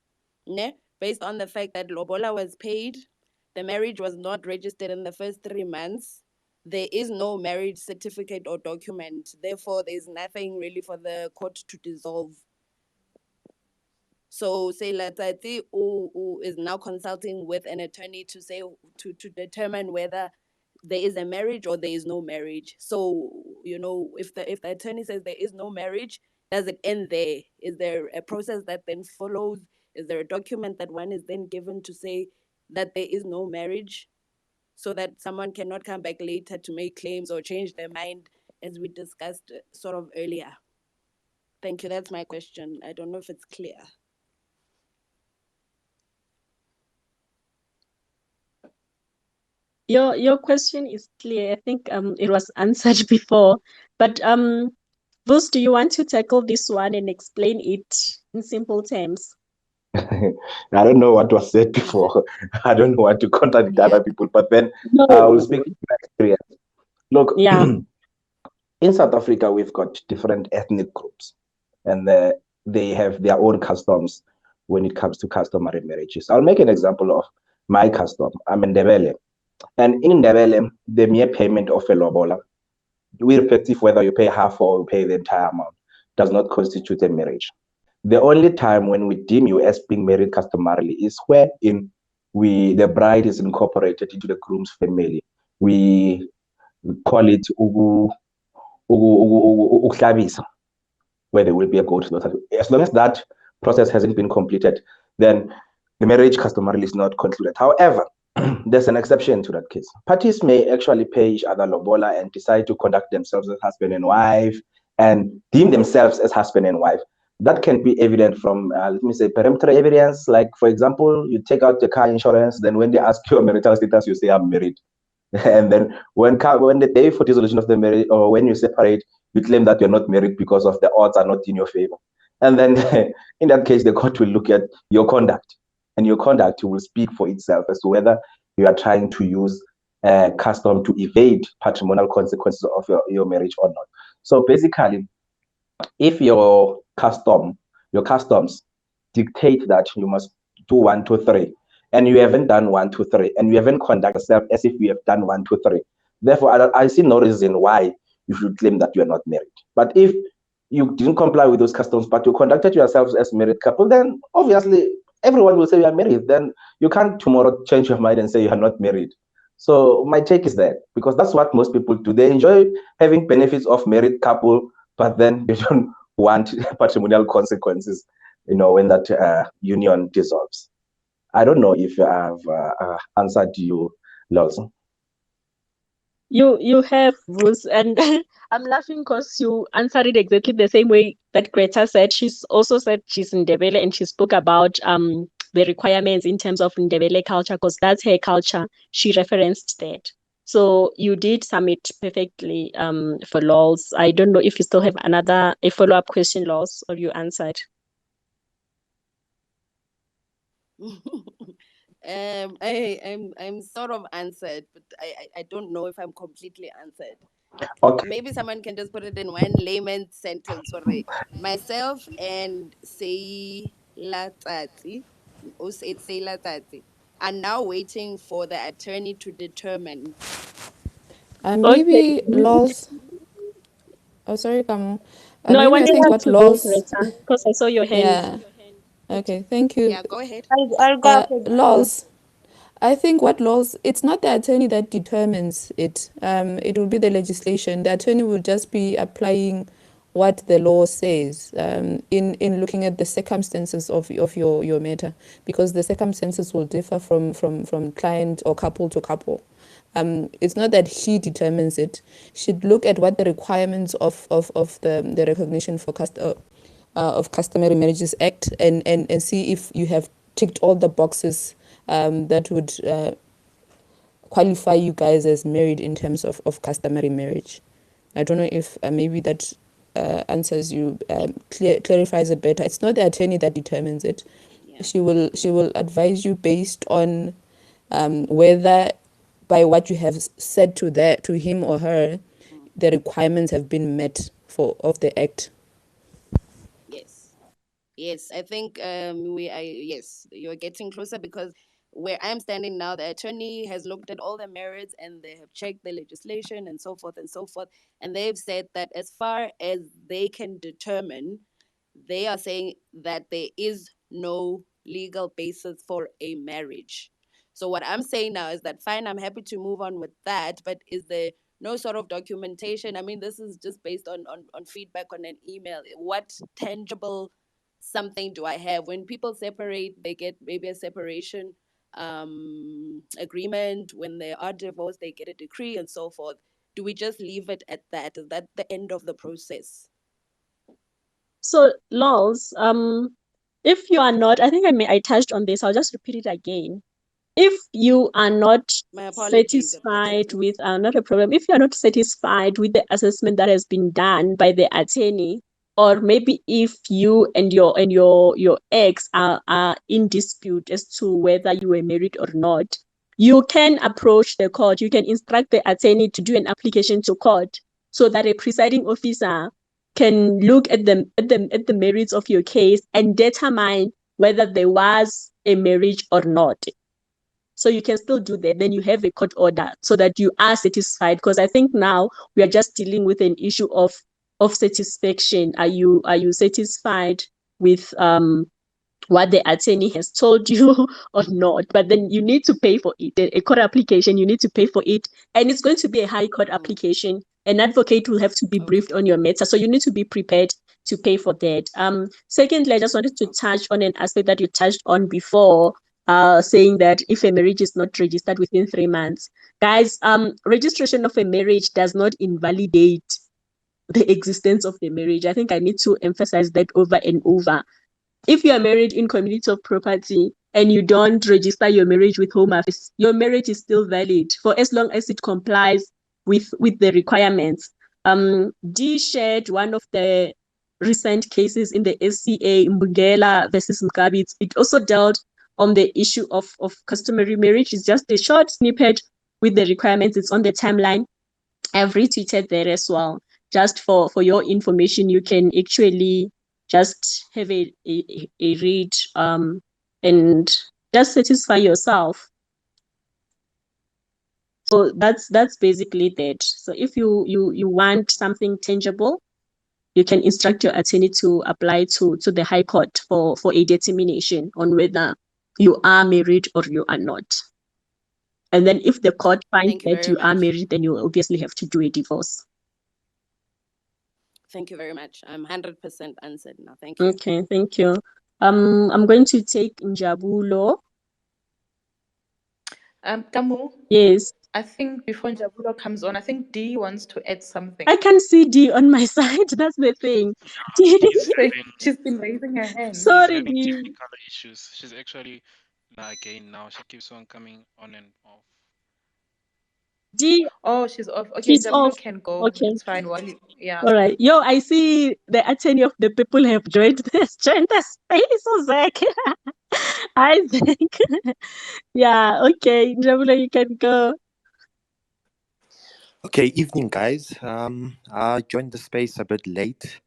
Ne? Based on the fact that Lobola was paid, the marriage was not registered in the first 3 months, there is no marriage certificate or document. Therefore, there's nothing really for the court to dissolve. So say Lawseed who is now consulting with an attorney to say to determine whether there is a marriage or there is no marriage. So, if the attorney says there is no marriage, does it end there? Is there a process that then follows? Is there a document that one is then given to say that there is no marriage so that someone cannot come back later to make claims or change their mind, as we discussed sort of earlier? Thank you. That's my question. I don't know if it's clear. Your question is clear. I think it was answered before. But Vus, do you want to tackle this one and explain it in simple terms? I don't know what was said before. I don't want to contradict Yeah. other people, but then I will No. speak from my experience. Look, Yeah. in South Africa, we've got different ethnic groups, and they have their own customs when it comes to customary marriages. I'll make an example of my custom. I'm in Ndebele, and in Ndebele, the mere payment of a lobola, irrespective whether you pay half or you pay the entire amount, does not constitute a marriage. The only time when we deem you as being married customarily is where in the bride is incorporated into the groom's family. We call it ukuhlabisa, where there will be a goat. As long as that process hasn't been completed, then the marriage customarily is not concluded. However, there's an exception to that case. Parties may actually pay each other lobola and decide to conduct themselves as husband and wife and deem themselves as husband and wife. That can be evident from, let me say, peremptory evidence. Like, for example, you take out the car insurance, then when they ask your marital status, you say, I'm married. And then when the day for dissolution of the marriage, or when you separate, you claim that you're not married because of the odds are not in your favor. And then in that case, the court will look at your conduct, and your conduct will speak for itself as to whether you are trying to use custom to evade patrimonial consequences of your marriage or not. So basically, if your customs dictate that you must do 1, 2, 3, and you haven't done 1, 2, 3, and you haven't conducted yourself as if you have done 1, 2, 3, therefore I see no reason why you should claim that you are not married. But if you didn't comply with those customs, but you conducted yourselves as married couple, then obviously everyone will say you are married. Then you can't tomorrow change your mind and say you are not married. So my take is that, because that's what most people do. They enjoy having benefits of married couple, but then they don't want patrimonial consequences, when that union dissolves. I don't know if I've answered you, Lawson. You have, Bruce, and I'm laughing because you answered it exactly the same way that Greta said. She's also said she's in Ndebele, and she spoke about the requirements in terms of Ndebele culture, because that's her culture. She referenced that. So you did sum it perfectly for Laws. I don't know if you still have a follow-up question, Laws, or you answered. I'm sort of answered, but I don't know if I'm completely answered. Okay. Maybe someone can just put it in one layman's sentence. Sorry. Myself and Seila Tati, it's Seila Tati, are now waiting for the attorney to determine. Okay. Maybe laws. Oh, sorry, Kamu. No, I Maybe I wanted think her what to go, laws. Greta, because I saw your hand. Yeah. Okay. Thank you. Yeah, go ahead. I'll go after Laws. I think what laws, it's not the attorney that determines it. It will be the legislation. The attorney will just be applying what the law says in looking at the circumstances of your matter, because the circumstances will differ from client or couple to couple. It's not that he determines it. She'd look at what the requirements of the recognition for of Customary Marriages Act and see if you have ticked all the boxes that would qualify you guys as married in terms of customary marriage. I don't know if maybe that answers you, clarifies it better. It's not the attorney that determines it. Yeah. She will advise you based on whether by what you have said to him or her, the requirements have been met of the act. Yes. Yes, I think yes, you're getting closer, because where I'm standing now, the attorney has looked at all the merits and they have checked the legislation and so forth and so forth. And they've said that as far as they can determine, they are saying that there is no legal basis for a marriage. So what I'm saying now is that fine, I'm happy to move on with that, but is there no sort of documentation? I mean, this is just based on feedback on an email. What tangible something do I have? When people separate, they get maybe a separation agreement. When they are divorced, they get a decree and so forth. Do we just leave it at that? Is that the end of the process? So, Laws, if you are not, I think I touched on this, I'll just repeat it again. If you are not My apologies about satisfied that. with, not a problem, if you are not satisfied with the assessment that has been done by the attorney, or maybe if you and your ex are in dispute as to whether you were married or not, you can approach the court. You can instruct the attorney to do an application to court so that a presiding officer can look at the merits of your case and determine whether there was a marriage or not. So you can still do that. Then you have a court order so that you are satisfied. Because I think now we are just dealing with an issue of satisfaction. Are you satisfied with what the attorney has told you or not? But then you need to pay for it. A court application, you need to pay for it, and it's going to be a high court application. An advocate will have to be briefed on your matter, so you need to be prepared to pay for that. Secondly, I just wanted to touch on an aspect that you touched on before, saying that if a marriage is not registered within 3 months, guys, registration of a marriage does not invalidate the existence of the marriage. I think I need to emphasize that over and over. If you are married in community of property and you don't register your marriage with Home Office, your marriage is still valid for as long as it complies with the requirements. D shared one of the recent cases in the SCA, Mbugela versus Mugabe. It also dealt on the issue of customary marriage. It's just a short snippet with the requirements. It's on the timeline. I've retweeted there as well. Just for your information, you can actually just have a read and just satisfy yourself. So that's basically that. So if you want something tangible, you can instruct your attorney to apply to the High Court for a determination on whether you are married or you are not. And then if the court finds Thank you that very you are much. married, then you obviously have to do a divorce. Thank you very much. I'm 100% answered now. Thank you. Okay, thank you. I'm going to take Njabulo. Kamu, Yes. I think before Njabulo comes on, I think D wants to add something. I can see D on my side. That's the thing. She's been raising her hand. She's Sorry, having D. technical issues. She's actually again now. She keeps on coming on and off. D, Oh, she's off. Okay, she's Njabulo off. can go. Okay. It's fine. Yeah. All right. Yo, I see the attorney of the people have joined this. Joined the space, Zach. Hi, Zach. Yeah, okay. Njabulo, you can go. Okay, evening, guys. I joined the space a bit late,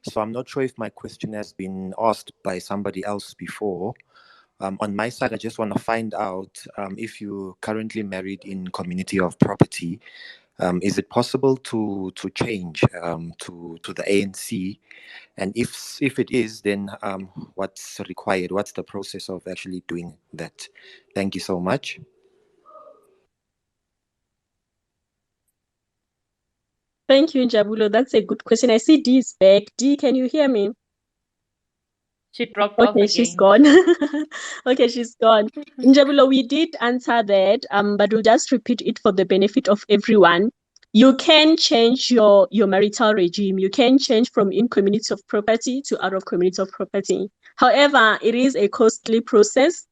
so I'm not sure if my question has been asked by somebody else before. On my side, I just want to find out if you're currently married in community of property, is it possible to change to the ANC? And if it is, then what's required? What's the process of actually doing that? Thank you so much. Thank you, Njabulo. That's a good question. I see D is back. D, can you hear me? She dropped off Okay, again. she's gone. Okay, she's gone. Njabulo, we did answer that, but we'll just repeat it for the benefit of everyone. You can change your marital regime. You can change from in community of property to out of community of property. However, it is a costly process.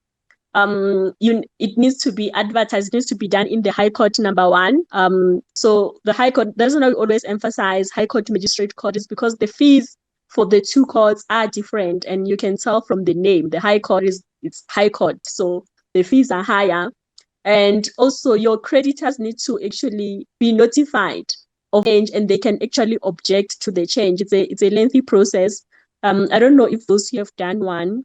It needs to be advertised, it needs to be done in the High Court, number one. So the High Court doesn't always emphasize High Court, Magistrate Court, is because the fees for the two courts are different, and you can tell from the name. The High Court it's High Court, so the fees are higher. And also your creditors need to actually be notified of change, and they can actually object to the change. It's a lengthy process. I don't know if those who have done one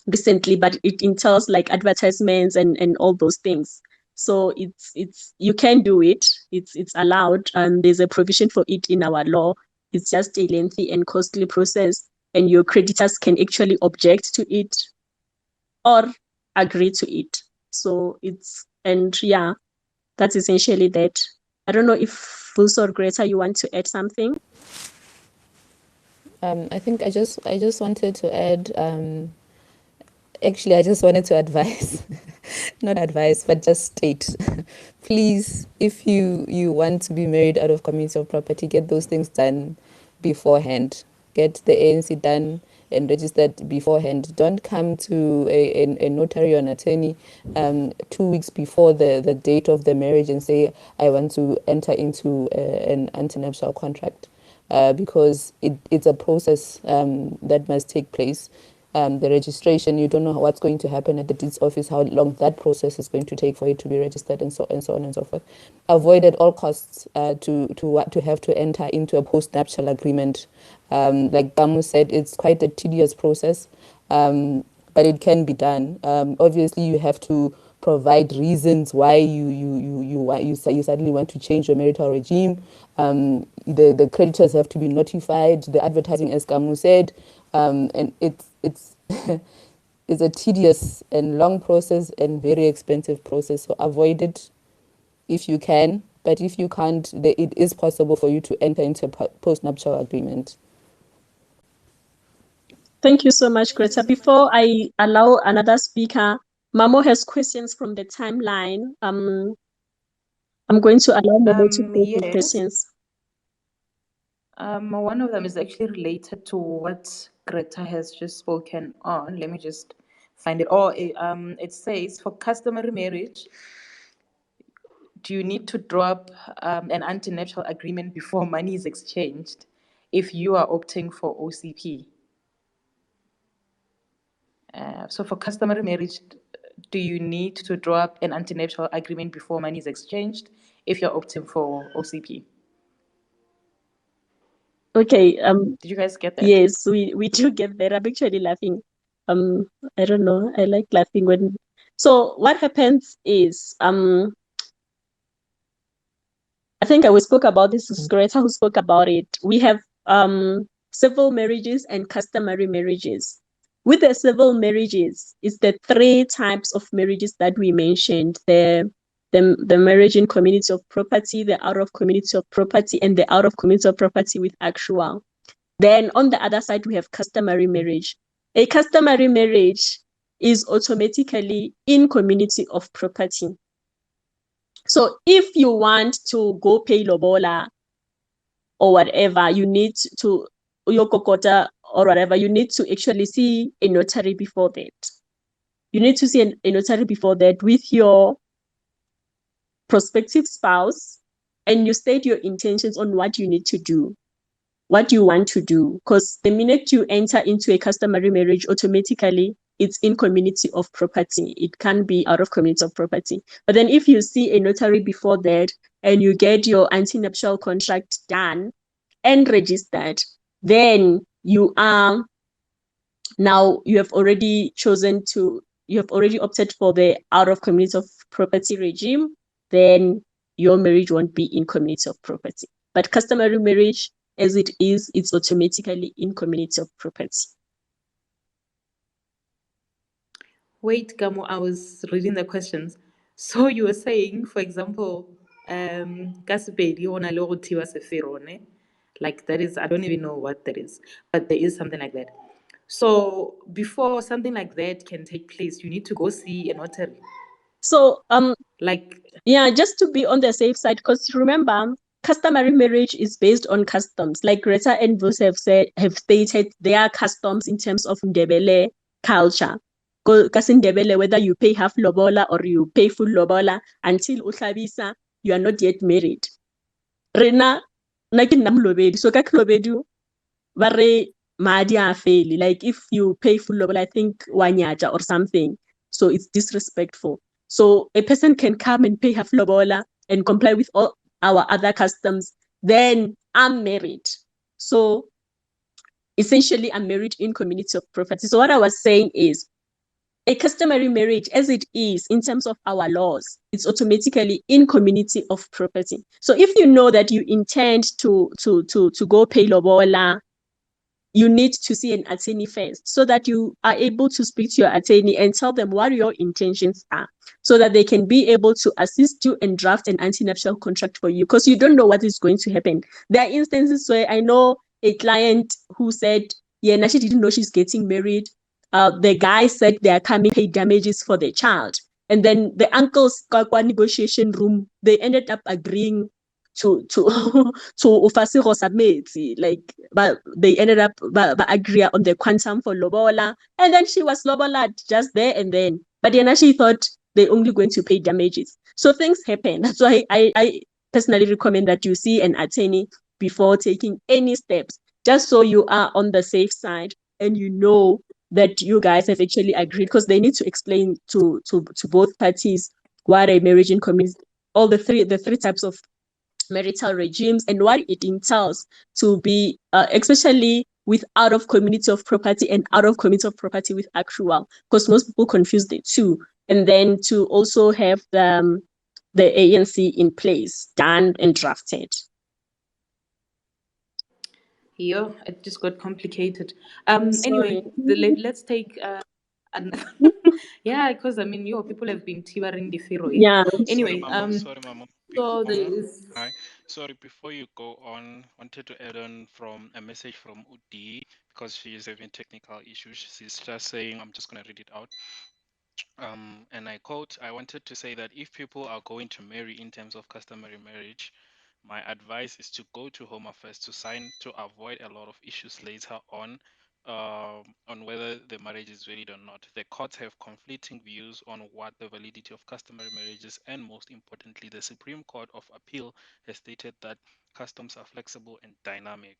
recently, but it entails like advertisements and all those things. So it's you can do it. It's allowed. There's a provision for it in our law. It's just a lengthy and costly process, and your creditors can actually object to it or agree to it. So yeah, that's essentially that. I don't know if Vulso or Greta, you want to add something? I think I just wanted to add. Actually, I just wanted to advise, not advise, but just state, please, if you want to be married out of community of property, get those things done beforehand. Get the ANC done and registered beforehand. Don't come to a notary or an attorney 2 weeks before the date of the marriage and say, I want to enter into an antenuptial contract. because it's a process that must take place. The registration, you don't know what's going to happen at the deeds office, how long that process is going to take for it to be registered, and so on and so forth. Avoid at all costs to have to enter into a post-nuptial agreement. Like Bamu said, it's quite a tedious process, but it can be done. Obviously, you have to provide reasons why you suddenly want to change your marital regime. The creditors have to be notified. The advertising, as Kamu said, and it's it's a tedious and long process and very expensive process. So avoid it if you can. But if you can't, it is possible for you to enter into a post-nuptial agreement. Thank you so much, Greta. Before I allow another speaker, Mamo has questions from the timeline. I'm going to allow Mamo to pose the Yes. questions. One of them is actually related to what Greta has just spoken on. Let me just find it. It says for customary marriage, do you need to draw up an antenuptial agreement before money is exchanged if you are opting for OCP? So for customary marriage, do you need to draw up an antenuptial agreement before money is exchanged if you're opting for OCP? Okay. Did you guys get that? Yes, we do get that. I'm actually laughing. I don't know. I like laughing when. So what happens is I think we spoke about this. This is Greta who spoke about it. We have civil marriages and customary marriages. With the civil marriages, it's the three types of marriages that we mentioned: the marriage in community of property, the out of community of property, and the out of community of property with actual. Then on the other side, we have customary marriage. A customary marriage is automatically in community of property. So if you want to go pay lobola or whatever, you need to yokokota or whatever, you need to actually see a notary before that. You need to see a notary before that with your prospective spouse, and you state your intentions on what you need to do, what you want to do. Because the minute you enter into a customary marriage, automatically it's in community of property. It can be out of community of property. But then if you see a notary before that and you get your antenuptial contract done and registered, then you are now you have already opted for the out of community of property regime. Then your marriage won't be in community of property. But customary marriage, as it is, it's automatically in community of property. Wait, Gamo, I was reading the questions. So you were saying, for example, Kasipedi ona le go thiwa sefero, ne? Like that is, I don't even know what that is, but there is something like that. So before something like that can take place, you need to go see a notary. So Like yeah, just to be on the safe side, because remember, customary marriage is based on customs. Like Greta and Bruce have stated, there are customs in terms of Ndebele culture. Because in Ndebele, whether you pay half lobola or you pay full lobola, until uhlabisa, you are not yet married. Rena, nakin nam lobedi, so kak lobedu, bare madi a fail. Like if you pay full lobola, I think wanyaja or something. So it's disrespectful. So a person can come and pay half lobola and comply with all our other customs. Then I'm married. So essentially, I'm married in community of property. So what I was saying is, a customary marriage, as it is in terms of our laws, it's automatically in community of property. So if you know that you intend to go pay lobola, you need to see an attorney first so that you are able to speak to your attorney and tell them what your intentions are so that they can be able to assist you and draft an antenuptial contract for you, because you don't know what is going to happen. There are instances where I know a client who said, yeah, now she didn't know she's getting married. The guy said they are coming to pay damages for the child. And then the uncle's negotiation room, they ended up agreeing to ufasigo sabmetsi, like, but they ended up agree on the quantum for lobola, and then she was lobola just there and then. But then she thought they're only going to pay damages. So things happen. That's why I personally recommend that you see an attorney before taking any steps, just so you are on the safe side and you know that you guys have actually agreed, because they need to explain to both parties what a marriage in community, all the three types of marital regimes and what it entails to be, especially with out of community of property and out of community of property with actual, because most people confuse the two. And then to also have the ANC in place, done and drafted. Yo, it just got complicated. I'm Anyway, sorry. let's take yeah, because I mean, people have been tiwaring the firo. Yeah. Anyway, Sorry, Mama. so there Mama. is Hi. Sorry, before you go on, wanted to add on from a message from Udi because she is having technical issues. She's just saying, I'm just gonna read it out. And I quote, I wanted to say that if people are going to marry in terms of customary marriage, my advice is to go to Home Affairs to sign to avoid a lot of issues later on whether the marriage is valid or not. The courts have conflicting views on what the validity of customary marriages, and most importantly, the Supreme Court of Appeal has stated that customs are flexible and dynamic.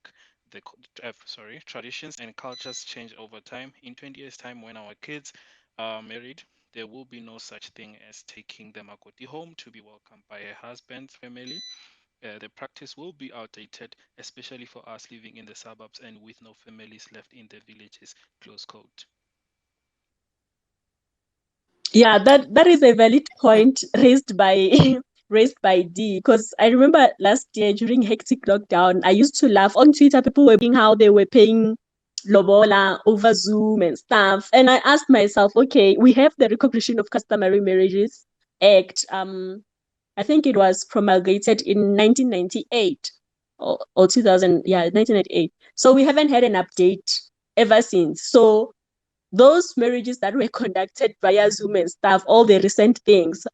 Traditions and cultures change over time. In 20 years' time, when our kids are married, there will be no such thing as taking the Makoti home to be welcomed by a husband's family. The practice will be outdated, especially for us living in the suburbs and with no families left in the villages. Close quote. Yeah, that is a valid point raised by raised by D, because I remember last year during hectic lockdown, I used to laugh on Twitter. People were being how they were paying lobola over Zoom and stuff, and I asked myself, okay, we have the Recognition of Customary Marriages Act. I think it was promulgated in 1998 or 2000. Yeah, 1998. So we haven't had an update ever since. So those marriages that were conducted via Zoom and stuff, all the recent things,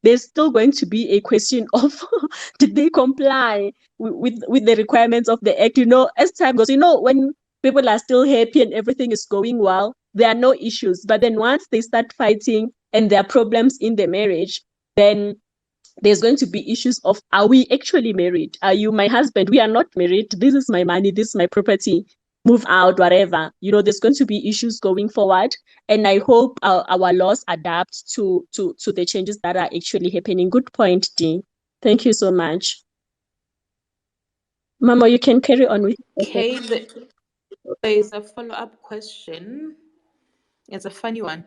there's still going to be a question of did they comply with the requirements of the act? As time goes, when people are still happy and everything is going well, there are no issues. But then once they start fighting and there are problems in the marriage, then there's going to be issues of, are we actually married? Are you my husband? We are not married. This is my money. This is my property. Move out, whatever. There's going to be issues going forward. And I hope our laws adapt to the changes that are actually happening. Good point, D. Thank you so much. Mama, you can carry on with okay. There is a follow-up question. It's a funny one.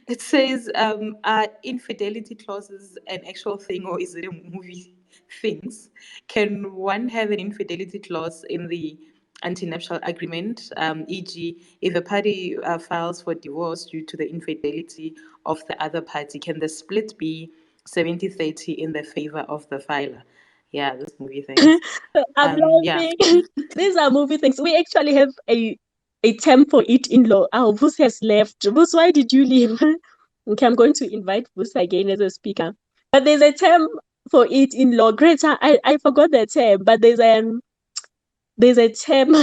It says, are infidelity clauses an actual thing, or is it a movie things? Can one have an infidelity clause in the antenuptial agreement, e.g., if a party files for divorce due to the infidelity of the other party, can the split be 70-30 in the favor of the filer? Yeah, this movie things. I'm Yeah. laughing. These are movie things. We actually have a term for it in law. Oh, Vus has left. Vus, why did you leave? Okay, I'm going to invite Vus again as a speaker. But there's a term for it in law. Greta, I forgot the term, but there's a term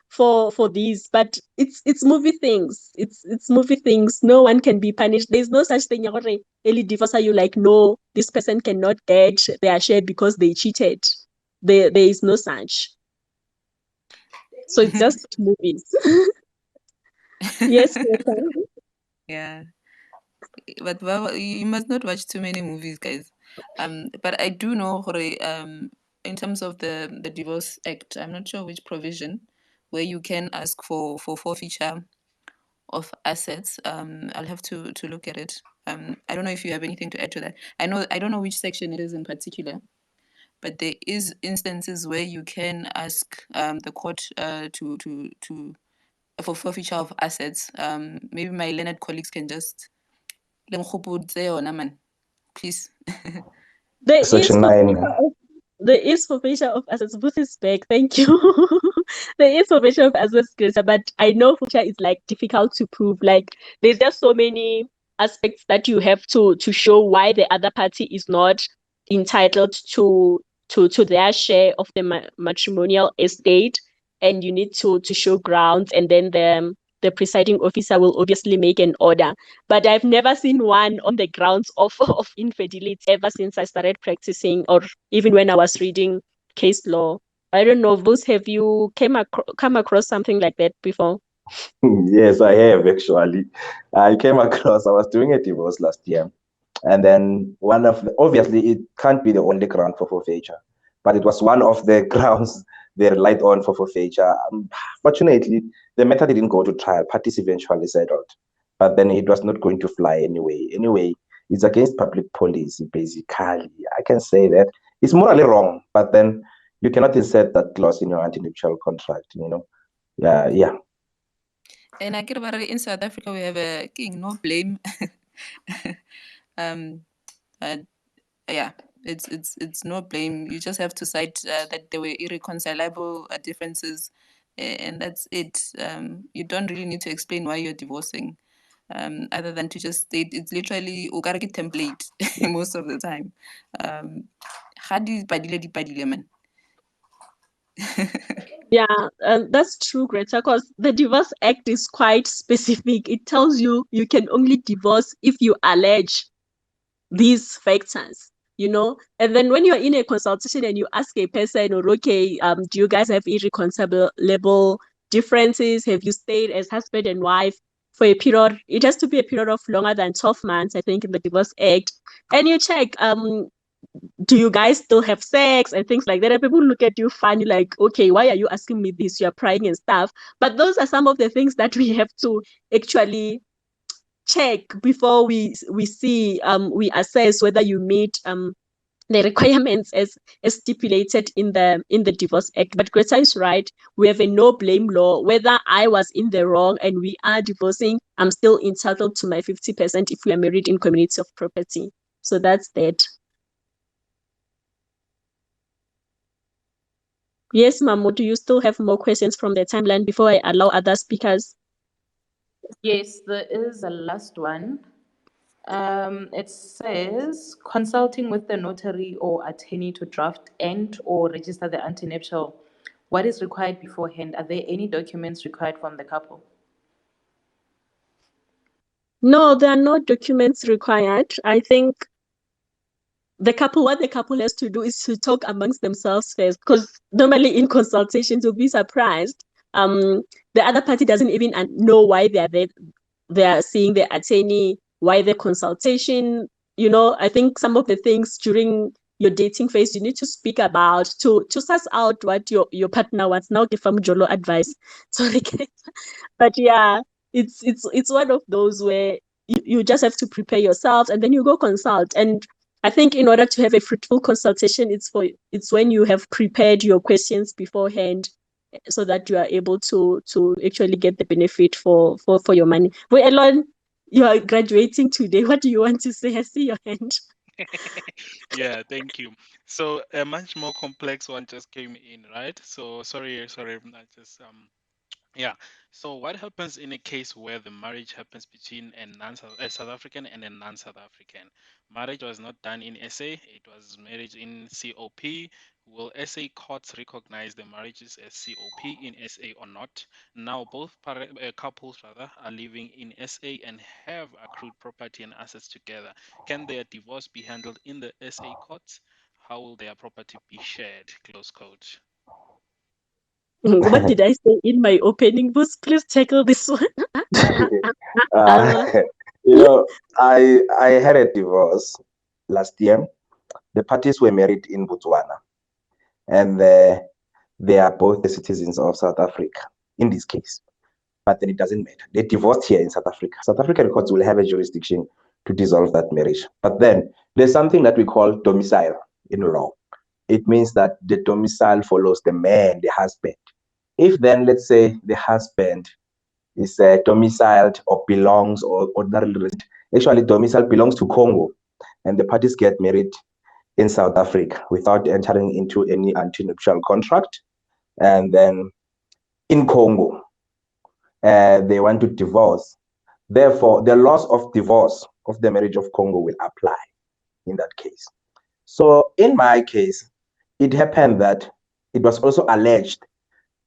for these, but it's movie things. It's movie things. No one can be punished. There's no such thing. Early divorce, are you like, no, this person cannot get their share because they cheated. There is no such. So it's just movies. Yes, Greta. Yeah, but you must not watch too many movies, guys. But I do know, in terms of the Divorce Act, I'm not sure which provision where you can ask for forfeiture of assets. I'll have to look at it. I don't know if you have anything to add to that. I don't know which section it is in particular, but there is instances where you can ask the court to for forfeiture of assets. Maybe my learned colleagues can just please. There is Section 9. There is forfeiture of assets. Booth is back. Thank you. There is forfeiture of assets, Greta, but I know forfeiture is like difficult to prove. Like there's just so many aspects that you have to show why the other party is not entitled to their share of the matrimonial estate, and you need to show grounds, and then the presiding officer will obviously make an order. But I've never seen one on the grounds of infidelity ever since I started practicing, or even when I was reading case law I don't know, Vos, have you come across something like that before? Yes, I have actually. I came across, I was doing a divorce last year. And then obviously, it can't be the only ground for forfeiture, but it was one of the grounds they relied on for forfeiture. Fortunately, the matter didn't go to trial. Parties eventually settled, but then it was not going to fly anyway. Anyway, it's against public policy, basically. I can say that it's morally wrong, but then you cannot insert that clause in your anti-nuptial contract, Yeah. And I get about it in South Africa, we have a king, no blame. um, yeah, it's no blame. You just have to cite that there were irreconcilable differences, and that's it. You don't really need to explain why you're divorcing, other than to just state it's literally ukareke template most of the time. How do you padile man? Yeah, that's true, Greta, because the Divorce Act is quite specific. It tells you can only divorce if you allege these factors, And then when you're in a consultation and you ask a person, or okay, do you guys have irreconcilable differences? Have you stayed as husband and wife for a period? It has to be a period of longer than 12 months, I think, in the Divorce Act. And you check, do you guys still have sex and things like that? And people look at you funny, like, okay, why are you asking me this? You're prying and stuff. But those are some of the things that we have to actually check before we see we assess whether you meet the requirements as stipulated in the Divorce Act. But Greta is right. We have a no blame law. Whether I was in the wrong and we are divorcing, I'm still entitled to my 50% if we are married in community of property. So that's that. Yes, Mamu, do you still have more questions from the timeline before I allow other speakers? Yes, there is a last one. It says consulting with the notary or attorney to draft and or register the antenuptial. What is required beforehand? Are there any documents required from the couple? No, there are no documents required. I think what the couple has to do is to talk amongst themselves first, because normally in consultations you'll be surprised. The other party doesn't even know why they are there. They are seeing the attorney, why the consultation. I think some of the things during your dating phase you need to speak about to suss out what your partner wants. Now give them Jolo advice. Sorry, but yeah, it's one of those where you just have to prepare yourself and then you go consult. And I think in order to have a fruitful consultation, it's when you have prepared your questions beforehand, so that you are able to actually get the benefit for your money. Well, Elon, you are graduating today. What do you want to say? I see your hand. Yeah, thank you. So a much more complex one just came in, right? So sorry, I just yeah. So what happens in a case where the marriage happens between a South African and a non-South African? Marriage was not done in SA, it was marriage in COP. Will SA courts recognize the marriages as COP in SA or not? Now both couples rather are living in SA and have accrued property and assets together. Can their divorce be handled in the SA courts? How will their property be shared? Close quote. What did I say in my opening? Please tackle this one. uh, I had a divorce last year. The parties were married in Botswana, and they are both the citizens of South Africa in this case. But then it doesn't matter. They divorced here in South Africa. South African courts will have a jurisdiction to dissolve that marriage. But then there's something that we call domicile in law. It means that the domicile follows the man, the husband. If then, let's say, the husband is domiciled or belongs or ordinarily resident, actually domicile belongs to Congo, and the parties get married in South Africa without entering into any anti-nuptial contract, and then in Congo, they want to divorce. Therefore, the laws of divorce of the marriage of Congo will apply in that case. So in my case, it happened that it was also alleged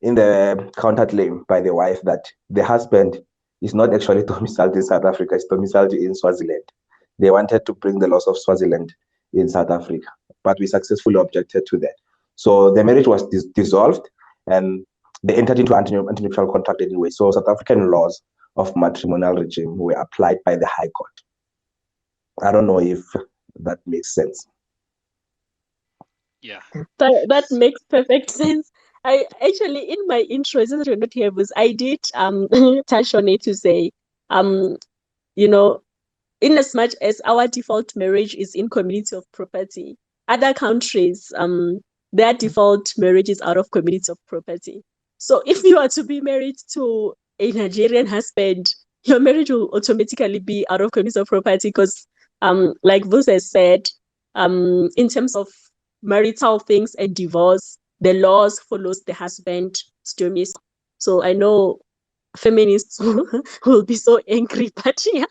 in the counterclaim by the wife that the husband is not actually domiciled in South Africa, it's domiciled in Swaziland. They wanted to bring the laws of Swaziland in South Africa, but we successfully objected to that. So the marriage was dissolved, and they entered into antenuptial contract anyway. So South African laws of matrimonial regime were applied by the High Court. I don't know if that makes sense. Yeah. That makes perfect sense. I actually, in my intro, since you're not here, was I did touch on it to say, you know, in as much as our default marriage is in community of property, other countries, their default marriage is out of community of property. So if you are to be married to a Nigerian husband, your marriage will automatically be out of community of property because, like Vus has said, in terms of marital things and divorce, the laws follows the husband. So I know feminists will be so angry, but yeah,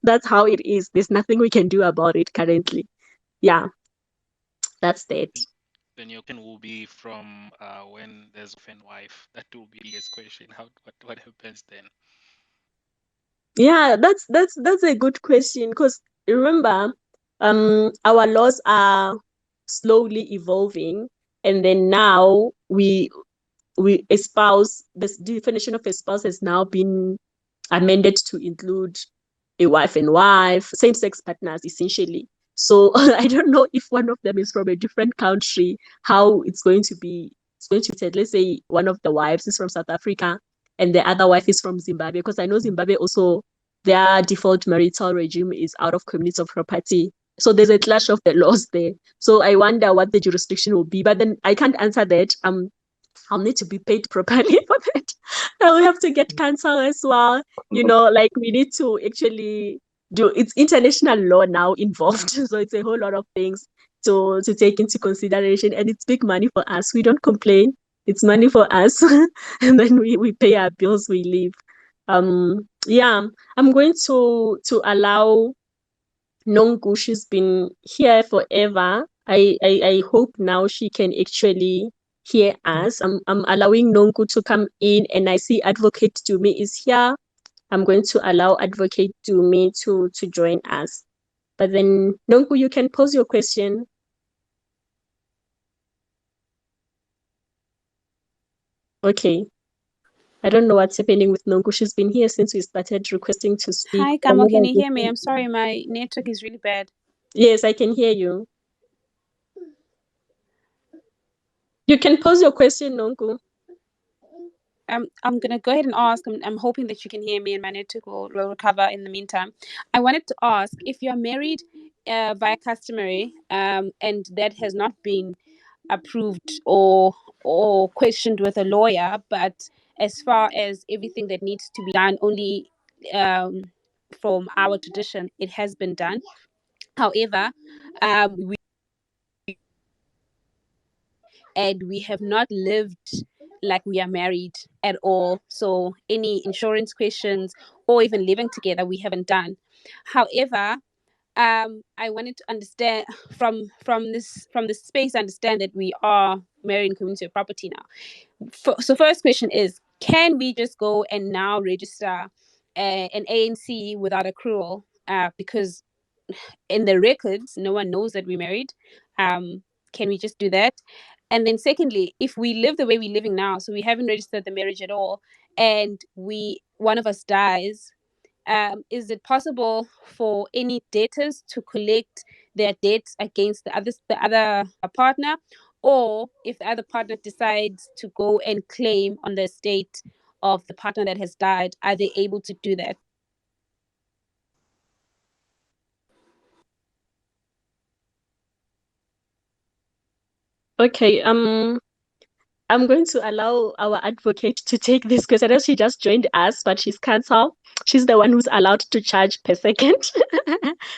that's how it is. There's nothing we can do about it currently. Yeah, that's that. Then your question will be from when there's a wife. That will be the biggest question. What happens then? Yeah, that's a good question because remember, our laws are slowly evolving, and then now we espouse, this definition of espouse has now been amended to include a wife and wife, same-sex partners essentially. So I don't know if one of them is from a different country, how it's going to be. It's going to be said, let's say one of the wives is from South Africa and the other wife is from Zimbabwe, because I know Zimbabwe also, their default marital regime is out of community of property. So there's a clash of the laws there. So I wonder what the jurisdiction will be, but then I can't answer that. I'll need to be paid properly for that. I will have to get counsel as well. Like we need to actually it's international law now involved. So it's a whole lot of things to take into consideration. And it's big money for us. We don't complain. It's money for us. And then we pay our bills, we live. Yeah, I'm going to allow Nongu. She's been here forever. I hope now she can actually hear us. I'm allowing Nongu to come in, and I see Advocate Dumi is here. I'm going to allow Advocate Dumi to join us. But then, Nongu, you can pose your question. Okay. I don't know what's happening with Nongu. She's been here since we started requesting to speak. Hi, Gamo, can you hear me? I'm sorry, my network is really bad. Yes, I can hear you. You can pose your question, Nongu. I'm gonna go ahead and ask. I'm hoping that you can hear me and my network will recover in the meantime. I wanted to ask if you're married via customary, and that has not been approved or questioned with a lawyer, but as far as everything that needs to be done, only from our tradition, it has been done. However, we have not lived like we are married at all. So any insurance questions or even living together, we haven't done. However, I wanted to understand from this space, understand that we are married in community of property now. So first question is, can we just go and now register an ANC without accrual? Because in the records, no one knows that we're married. Can we just do that? And then secondly, if we live the way we're living now, so we haven't registered the marriage at all, and one of us dies, is it possible for any debtors to collect their debts against the other partner? Or if the other partner decides to go and claim on the estate of the partner that has died, are they able to do that? Okay, I'm going to allow our advocate to take this because I know she just joined us, but she's cancelled. She's the one who's allowed to charge per second.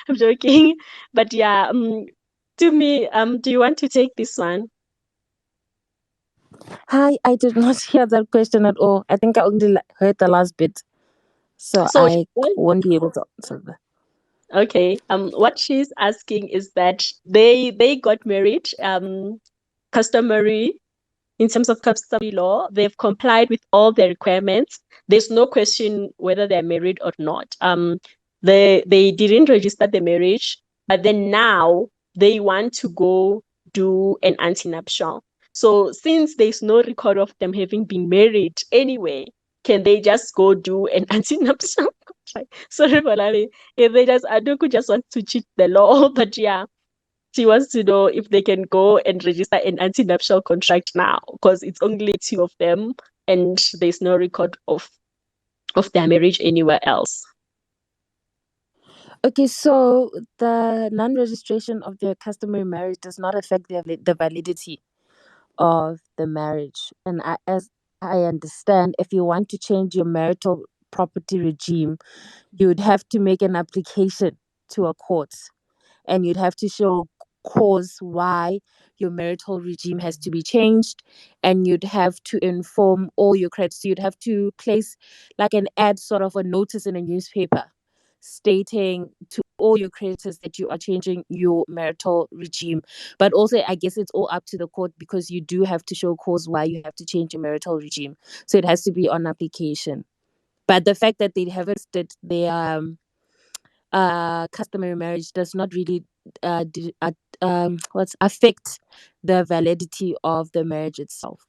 I'm joking, but yeah. Do you want to take this one? Hi, I did not hear that question at all. I think I only heard the last bit, so I won't be able to answer that. Okay. What she's asking is that they got married, customary, in terms of customary law, they've complied with all the requirements. There's no question whether they're married or not. They didn't register the marriage, but then now they want to go do an antenuptial. So since there's no record of them having been married anyway, can they just go do an anti-nuptial contract? Sorry, Balali. If they just, Aduku just wants to cheat the law, but yeah, she wants to know if they can go and register an anti-nuptial contract now, because it's only two of them, and there's no record of their marriage anywhere else. Okay, so the non-registration of their customary marriage does not affect the validity of the marriage. And as I understand, if you want to change your marital property regime, you would have to make an application to a court, and you'd have to show cause why your marital regime has to be changed, and you'd have to inform all your creditors. So you'd have to place like an ad, sort of a notice in a newspaper, stating to all your creditors that you are changing your marital regime. But also, I guess it's all up to the court, because you do have to show cause why you have to change your marital regime. So it has to be on application. But the fact that they haven't listed their customary marriage does not really affect the validity of the marriage itself.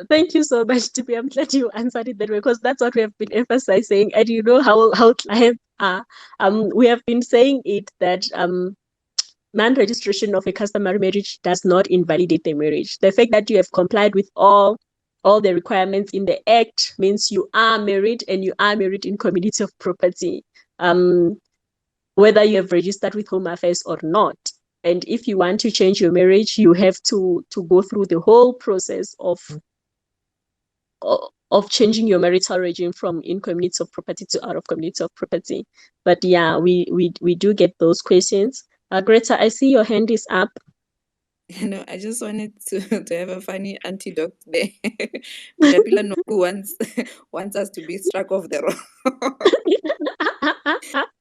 Thank you so much, Tipi. I'm glad you answered it that way, because that's what we have been emphasizing. And you know how clients are. We have been saying it that non-registration of a customary marriage does not invalidate the marriage. The fact that you have complied with all the requirements in the act means you are married, and you are married in community of property. Whether you have registered with Home Affairs or not. And if you want to change your marriage, you have to go through the whole process of changing your marital regime from in community of property to out of community of property. But yeah, we do get those questions. Greta, I see your hand is up. No, I just wanted to have a funny antidote there. Mjapila no wants us to be struck off the road.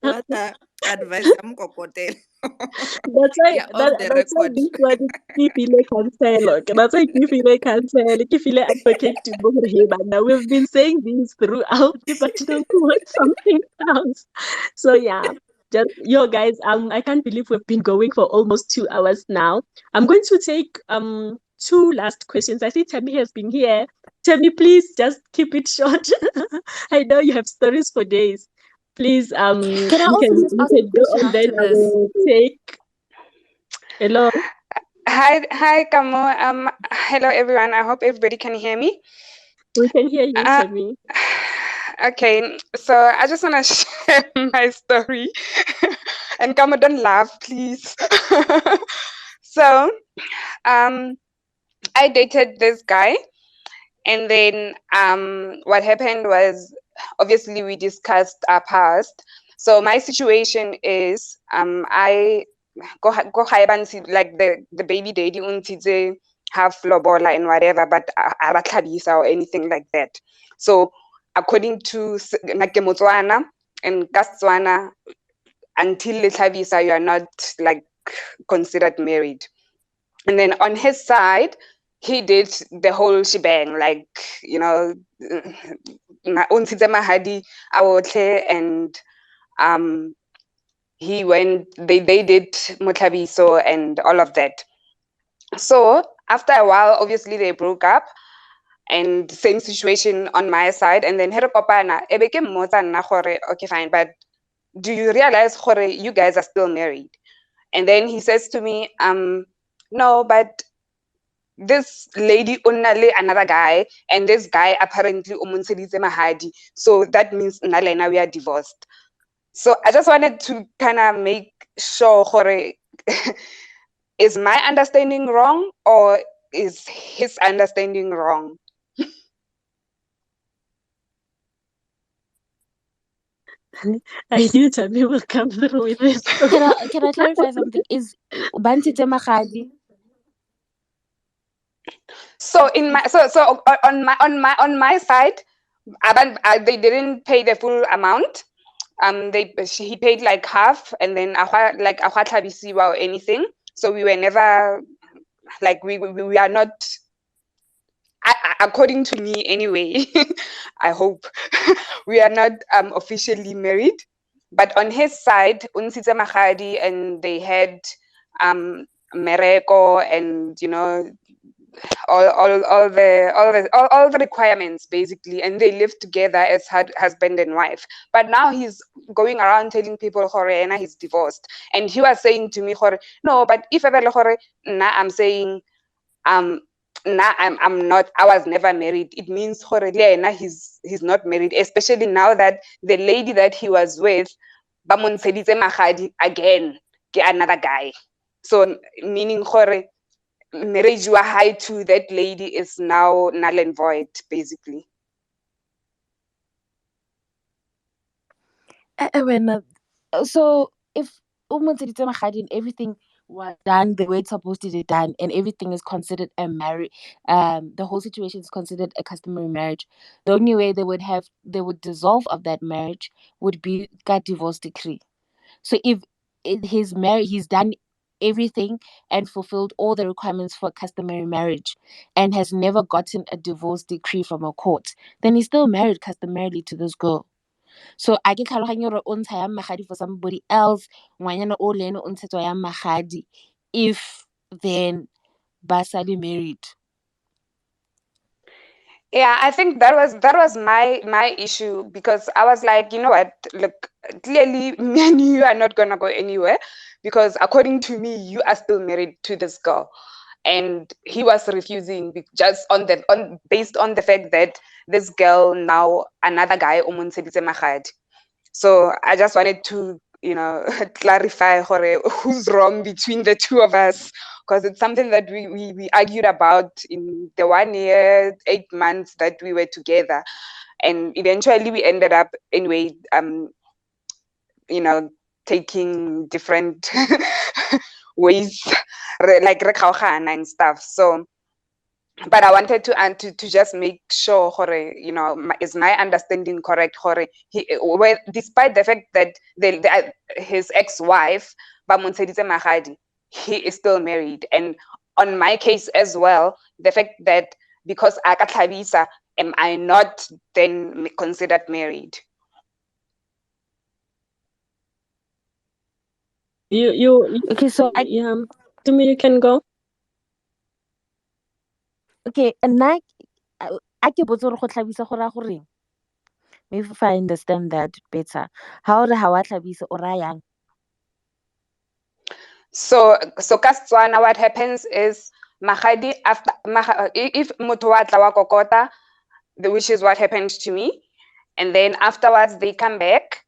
What advice I'm kokotel. That's why Yeah, off the that's why record. this one is Kifile Cancelo. That's why Kifile Cancelo, Kifile advocate to go for him. And now we've been saying this throughout, but don't want something else. So yeah, just guys, I can't believe we've been going for almost 2 hours now. I'm going to take two last questions. I see Tammy has been here. Tammy, please just keep it short. I know you have stories for days. Please, Can I you also just ask a can go question on, then after I this? will take. Hello. Hi, Kamo. Hello, everyone. I hope everybody can hear me. We can hear you, Tammy. Okay, so I just want to share my story. And Kamo, don't laugh, please. So, I dated this guy, and then what happened was, obviously we discussed our past. So my situation is I go like the baby daddy untitse half lobola and whatever, but abatlhabisa or anything like that. So according to Motswana and Kastswana, until letlhabisa you are not like considered married. And then on his side, he did the whole shebang, like, you know, mahadi awotle, and he went, they did mutlabiso and all of that. So after a while, obviously they broke up, and same situation on my side. And then okay, fine, but do you realize you guys are still married? And then he says to me, no, but this lady unnale another guy, and this guy apparently umunseditse mahadi, so that means nalena we are divorced. So I just wanted to kind of make sure is my understanding wrong, or is his understanding wrong? I knew Tammy will come through with this. Can I clarify something? Is Bantite Mahadi? So in my on my side, they didn't pay the full amount. He paid like half, and then like or anything. So we were never like we are not. According to me, anyway, I hope we are not officially married. But on his side, unsitse mahadi, and they had mereko and all the requirements basically, and they live together as husband and wife. But now he's going around telling people and he's divorced, and he was saying to me no, but if ever I'm saying I'm not, I was never married, it means he's not married, especially now that the lady that he was with ba mo ntsheditse magadi again ke another guy. So meaning marriage wa high to that lady is now null and void basically. So if Magadi and everything was done the way it's supposed to be done and everything is considered a marriage, the whole situation is considered a customary marriage, the only way they would dissolve of that marriage would be got divorce decree. So if he's married, he's done everything and fulfilled all the requirements for customary marriage and has never gotten a divorce decree from a court, then he's still married customarily to this girl. So I get tlhaloganya gore o ntsha yang magadi for somebody else, ngwanyana o le ene o ntshetswa yang magadi, if then ba sale married. Yeah, I think that was my issue, because I was like, you know what, look, clearly me and you are not gonna go anywhere, because according to me you are still married to this girl. And he was refusing just based on the fact that this girl now another guy o mo ntsheditse magadi. So I just wanted to clarify who's wrong between the two of us, because it's something that we argued about in the 1 year 8 months that we were together, and eventually we ended up anyway taking different ways, like re kgaogana and stuff. So but I wanted to just make sure is my understanding correct, despite the fact that his ex-wife ba mo ntsheditse magadi, he is still married. And on my case as well, the fact that because a ka tlhabisa, am I not then considered married? Okay, so yeah, Tumi, you can go. okay, and I ke botse gore go tlhabisa go raya goreng? Maybe if I understand that better. How re ha wa tlhabisa o raya yang? So ka Setswana, what happens is magadi after if motho wa tla wa kokota, which is what happened to me, and then afterwards they come back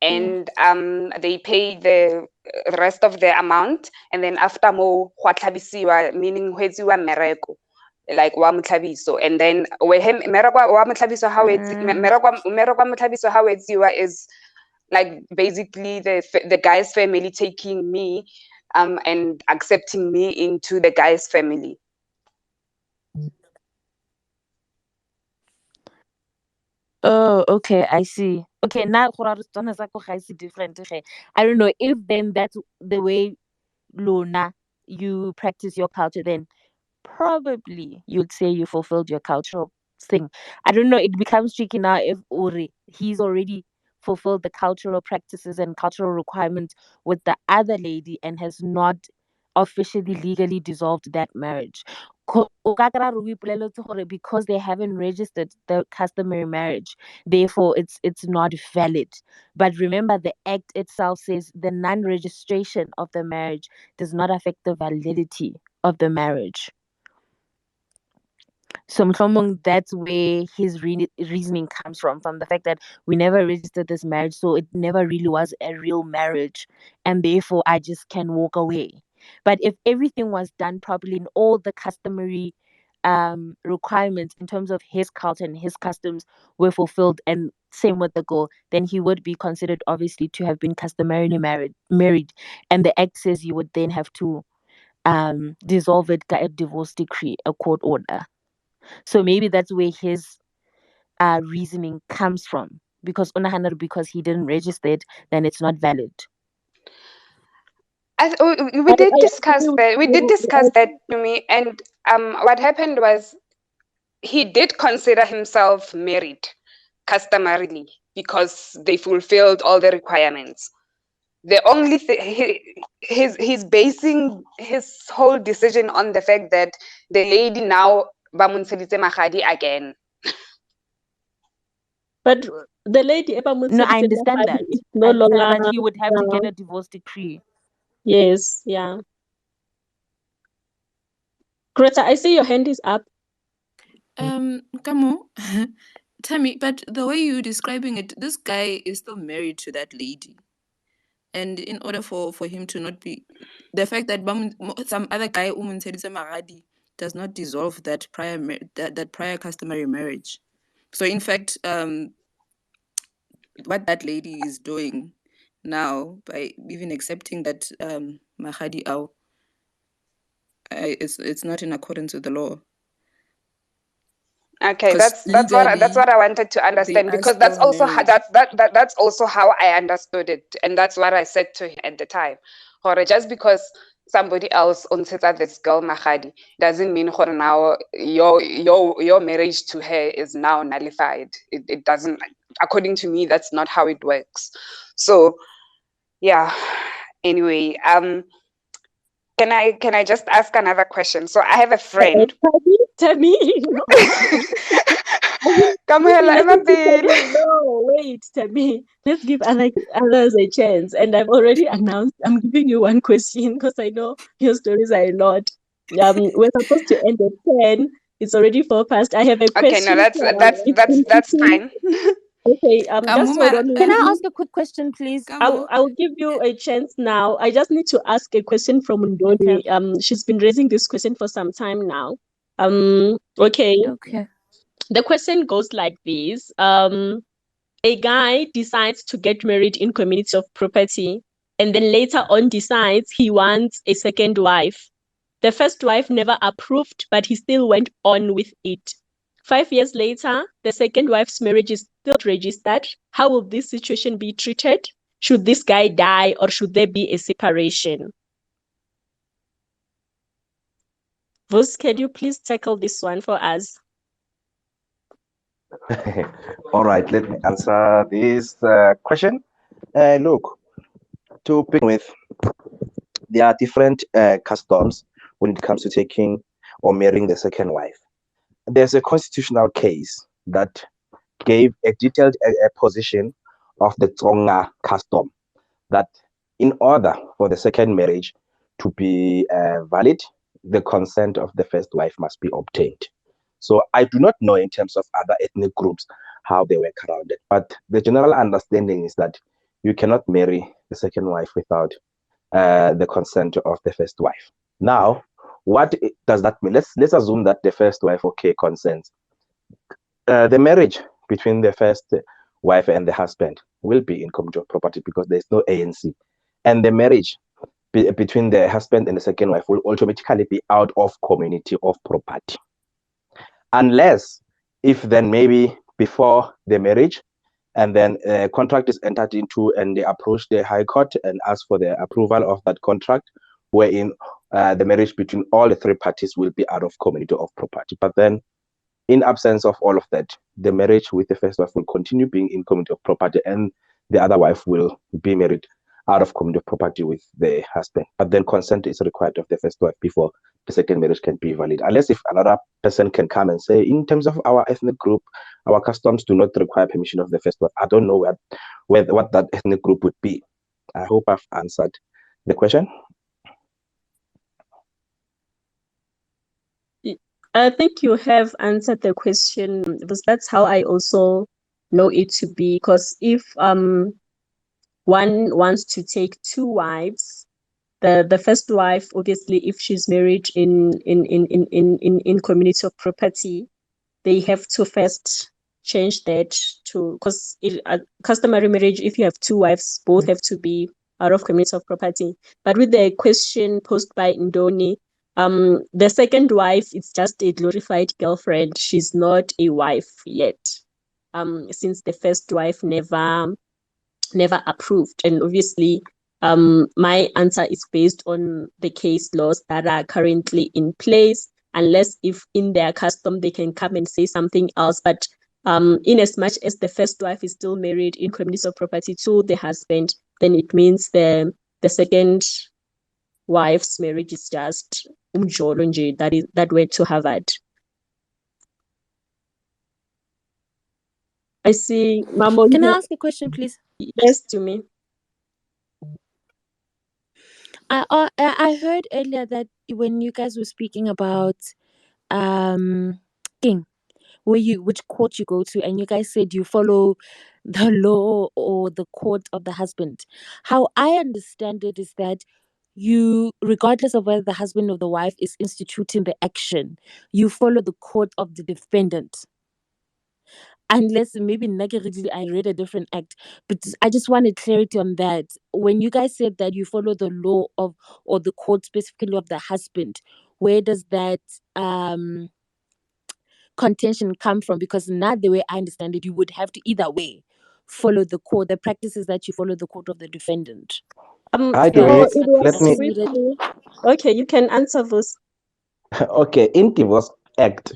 and they pay the rest of the amount, and then after mo gwa tlhabisiwa, meaning ho etsiwa mereko like wa motlhabiso, and then mereko wa motlhabiso how it's mereko wa motlhabiso how etsiwa is like basically the guy's family taking me and accepting me into the guy's family. Oh, okay, I see. Okay, now different. Okay. I don't know if then that's the way Luna you practice your culture, then probably you'd say you fulfilled your cultural thing. I don't know, it becomes tricky now if Uri he's already fulfilled the cultural practices and cultural requirements with the other lady and has not officially legally dissolved that marriage. O ka kry-a re o ipoleletse gore because they haven't registered the customary marriage, therefore it's not valid. But remember, the act itself says the non-registration of the marriage does not affect the validity of the marriage. So Mhlomong, that's where his reasoning comes from the fact that we never registered this marriage, so it never really was a real marriage, and therefore I just can walk away. But if everything was done properly and all the customary requirements in terms of his culture and his customs were fulfilled, and same with the girl, then he would be considered obviously to have been customarily married, and the act says you would then have to dissolve it, get a divorce decree, a court order. So maybe that's where his reasoning comes from. Because because he didn't register it, then it's not valid. We did discuss that. We did discuss that to me, and what happened was he did consider himself married customarily because they fulfilled all the requirements. the only he's basing his whole decision on the fact that the lady now ba mo ntsheditse magadi again. But the lady ever No, I understand that. is I no understand longer. that he would have to get Yeah. a divorce decree. Yes, yeah. Greta, I see your hand is up. Kamo, Tammy, but the way you're describing it, this guy is still married to that lady. And in order for him to not be, the fact that some other guy magadi does not dissolve that that prior customary marriage. So in fact, what that lady is doing now by even accepting that magadi out, it's not in accordance with the law. Okay, 'Cause that's what legally, I wanted to they understand, are because that's still also married. that's also how I understood it, and that's what I said to him at the time. Or just because somebody else owns this girl magadi doesn't mean now your marriage to her is now nullified. It doesn't, according to me, that's not how it works. So yeah. Anyway, can I just ask another question? So I have a friend. Tell me. No. Come here, Let's Emma give no, wait, Tammy. Let's give others a chance. And I've already announced I'm giving you one question because I know your stories are a lot. We're supposed to end at 10. It's already 4 past. I have a Okay, no, question for that's fine. Okay, just hold on. Can I ask a quick question, please? I'll give you a chance now. I just need to ask a question from Ndoni. Okay. She's been raising this question for some time now. Okay. Okay. The question goes like this. A guy decides to get married in community of property and then later on decides he wants a second wife. The first wife never approved, but he still went on with it. 5 years later, the second wife's marriage is still registered. How will this situation be treated? Should this guy die or should there be a separation? Vos, can you please tackle this one for us? All right, let me answer this question. Look, to begin with, there are different customs when it comes to taking or marrying the second wife. There's a constitutional case that gave a detailed position of the Tsonga custom that in order for the second marriage to be valid, the consent of the first wife must be obtained. So I do not know in terms of other ethnic groups how they work around it, but the general understanding is that you cannot marry the second wife without the consent of the first wife. Now, what does that mean? Let's assume that the first wife, okay, consents. The marriage between the first wife and the husband will be in community of property because there's no ANC, and the marriage between the husband and the second wife will automatically be out of community of property, unless if then maybe before the marriage and then a contract is entered into and they approach the high court and ask for the approval of that contract, wherein the marriage between all the three parties will be out of community of property. But then in absence of all of that, the marriage with the first wife will continue being in community of property and the other wife will be married out of community of property with the husband. But then consent is required of the first wife before the second marriage can be valid. Unless if another person can come and say, in terms of our ethnic group, our customs do not require permission of the first wife. I don't know what that ethnic group would be. I hope I've answered the question. I think you have answered the question because that's how I also know it to be. Because if one wants to take two wives, the first wife, obviously, if she's married in community of property, they have to first change that to, because customary marriage, if you have two wives, both have to be out of community of property. But with the question posed by Ndoni, the second wife is just a glorified girlfriend. She's not a wife yet. Since the first wife never approved. And obviously, my answer is based on the case laws that are currently in place, unless if in their custom they can come and say something else. But in as much as the first wife is still married in community of property to the husband, then it means the second wife's marriage is just umjolo nje, that went to Harvard. I see, Mamo. Can I ask a question, please? Yes, to me. I heard earlier that when you guys were speaking about king, which court you go to, and you guys said you follow the law or the court of the husband. How I understand it is that you, regardless of whether the husband or the wife is instituting the action, you follow the court of the defendant. Unless maybe negatively I read a different act, but I just wanted clarity on that. When you guys said that you follow the law of or the court specifically of the husband, where does that contention come from? Because not the way I understand it, you would have to either way follow the court. The practice is that you follow the court of the defendant. Hi, So I Doreen. guess It that was Let me. just needed. okay. You can answer this. Okay, in Divorce Act,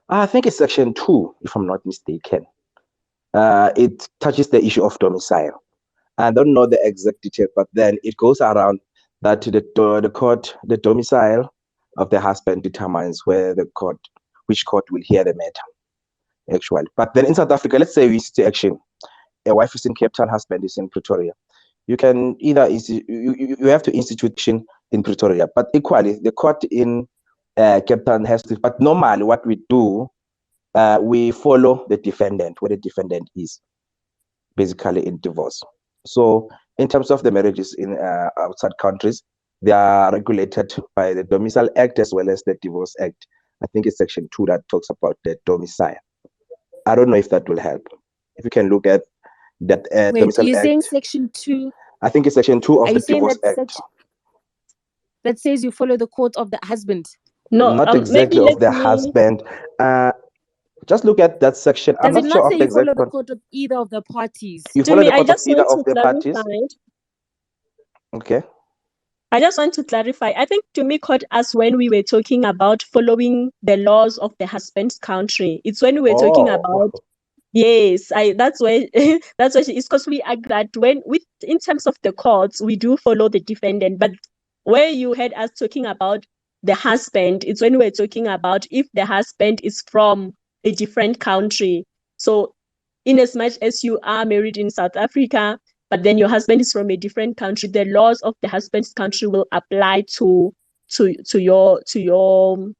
I think it's section 2, if I'm not mistaken. It touches the issue of domicile. I don't know the exact detail, but then it goes around that the court, the domicile of the husband determines which court will hear the matter, actually. But then in South Africa, let's say we see action, a wife is in Cape Town, husband is in Pretoria. You can either you have to institute action in Pretoria, but equally the court in Cape Town has to. But normally, what we do, we follow the defendant where the defendant is, basically in divorce. So in terms of the marriages in outside countries, they are regulated by the Domicile Act as well as the Divorce Act. I think it's section 2 that talks about the domicile. I don't know if that will help. If you can look at that Wait, Domicile you're saying Act. section 2? I think it's section 2 Are of you the saying Divorce that Act. section that says you follow the court of the husband? No, Not maybe exactly let of the me. husband. Just look at that section. I'm Does it not sure not of say the you follow exact the one. court of either of the parties? You To follow me, the I court of just either want of to the parties. clarify. Okay. I just want to clarify. I think to me caught us when we were talking about following the laws of the husband's country. It's when we were talking about. Yes, that's why that's why it's because we agree that when with in terms of the courts, we do follow the defendant. But where you had us talking about the husband, it's when we're talking about if the husband is from a different country. So in as much as you are married in South Africa, but then your husband is from a different country, the laws of the husband's country will apply to the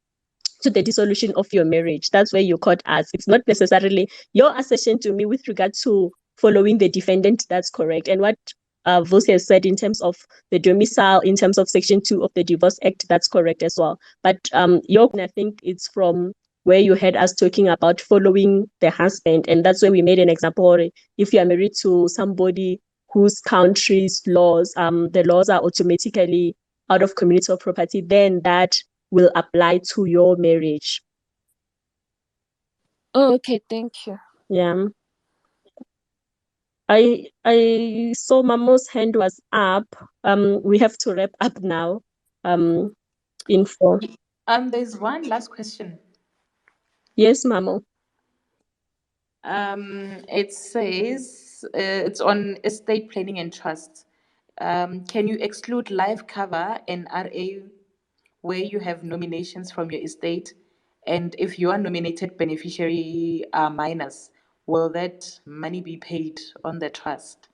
dissolution of your marriage. That's where you caught us. It's not necessarily your assertion to me with regard to following the defendant. That's correct. And what Vos has said in terms of the domicile, in terms of Section 2 of the Divorce Act, that's correct as well. But I think it's from where you had us talking about following the husband. And that's where we made an example. If you are married to somebody whose country's laws, the laws are automatically out of community property, then that will apply to your marriage. Oh, okay, thank you. Yeah. I saw Mamo's hand was up. We have to wrap up now. Info. There's one last question. Yes, Mamo. It says it's on estate planning and trust. Can you exclude life cover and RA where you have nominations from your estate? And if your nominated beneficiary are minors, will that money be paid on the trust?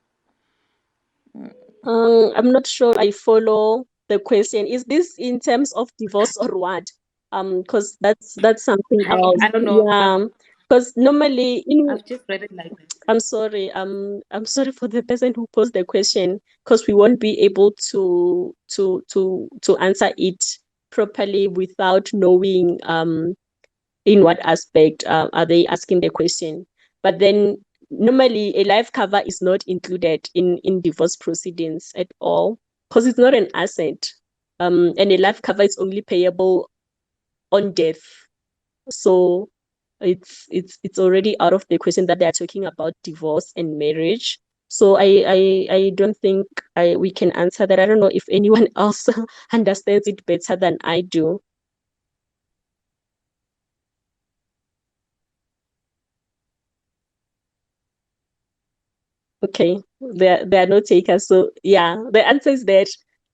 I'm not sure I follow the question. Is this in terms of divorce or what? Because that's something else. I don't know. Yeah. Because normally I've just read it like that. I'm sorry. I'm sorry for the person who posed the question because we won't be able to answer it properly without knowing in what aspect are they asking the question. But then normally a life cover is not included in divorce proceedings at all because it's not an asset. And a life cover is only payable on death. So it's already out of the question that they are talking about divorce and marriage. So I don't think we can answer that. I don't know if anyone else understands it better than I do. Okay. there are no takers. So yeah, the answer is that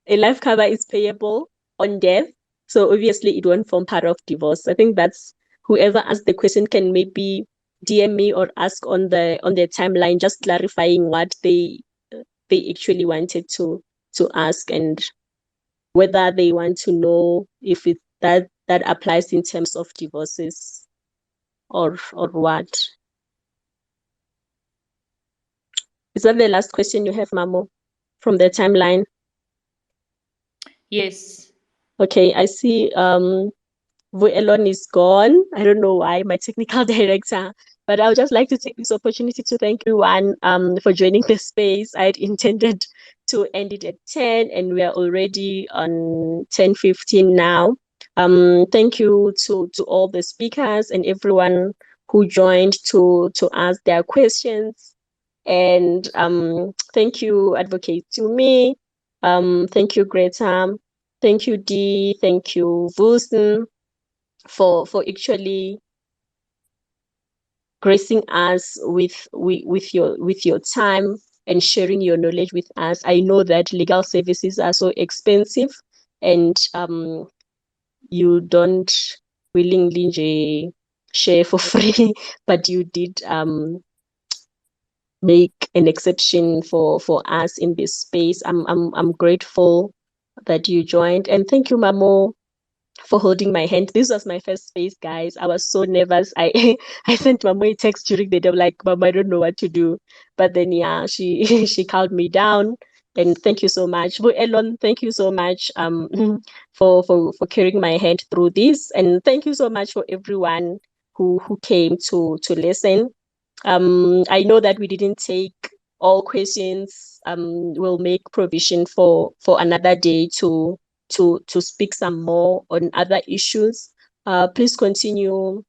a life cover is payable on death. So obviously it won't form part of divorce. I think that's whoever asked the question can maybe DM me or ask on the timeline, just clarifying what they actually wanted to ask, and whether they want to know if it that applies in terms of divorces or what. Is that the last question you have, Mamo, from the timeline? Yes. Okay, I see Elon is gone. I don't know why, my technical director. But I would just like to take this opportunity to thank everyone for joining the space. I had intended to end it at 10 and we are already on 10:15 now. Thank you to all the speakers and everyone who joined to ask their questions. And thank you, Advocate Tumi. Thank you, Greta. Thank you, Dee. Thank you, Wilson, for actually gracing us with your time and sharing your knowledge with us. I know that legal services are so expensive, and you don't willingly share for free, but you did make an exception for us in this space. I'm grateful that you joined, and thank you, Mamo, for holding my hand. This was my first space, guys. I was so nervous. I I sent Mama a text during the day. I'm like, Mama, I don't know what to do. But then yeah, she she calmed me down. And thank you so much. Elon, thank you so much for carrying my hand through this. And thank you so much for everyone who came to listen. I know that we didn't take all questions. We'll make provision for another day to speak some more on other issues. Please continue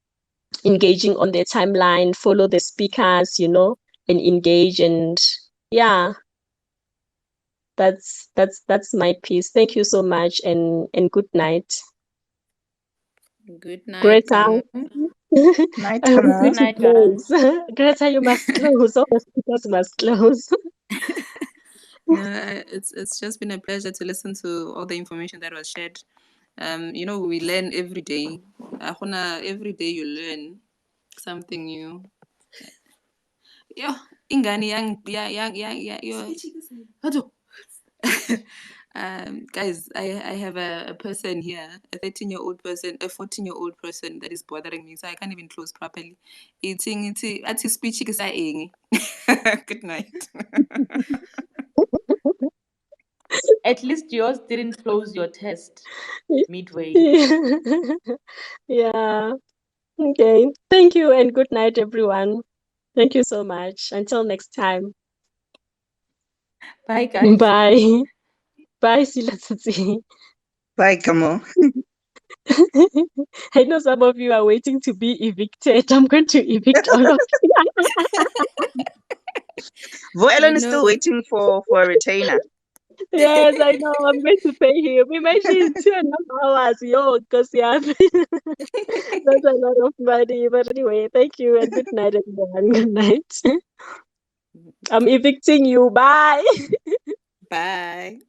engaging on the timeline, follow the speakers, and engage. And yeah, that's my piece. Thank you so much, and good night. Good night, Greta, Kamo. Night, I want you Good Kamo. to night, guys. close. Greta, you must close. All the speakers must close. No, it's just been a pleasure to listen to all the information that was shared. We learn every day. Every day you learn something new. Yo, ingani yo. Aduh. Guys, I have a person here, a 13-year-old person, a 14-year-old person that is bothering me, so I can't even close properly. It's speech. Good night. At least yours didn't close your test midway. Yeah. Okay. Thank you and good night, everyone. Thank you so much. Until next time. Bye, guys. Bye. Bye, Silatsitsi. Bye, Kamo. I know some of you are waiting to be evicted. I'm going to evict all of you. Elon I is still know. waiting for a retainer. Yes, I know. I'm going to pay him. Imagine 2.5 hours. Yo, because yeah, that's a lot of money. But anyway, thank you and good night, everyone. Good night. I'm evicting you. Bye. Bye.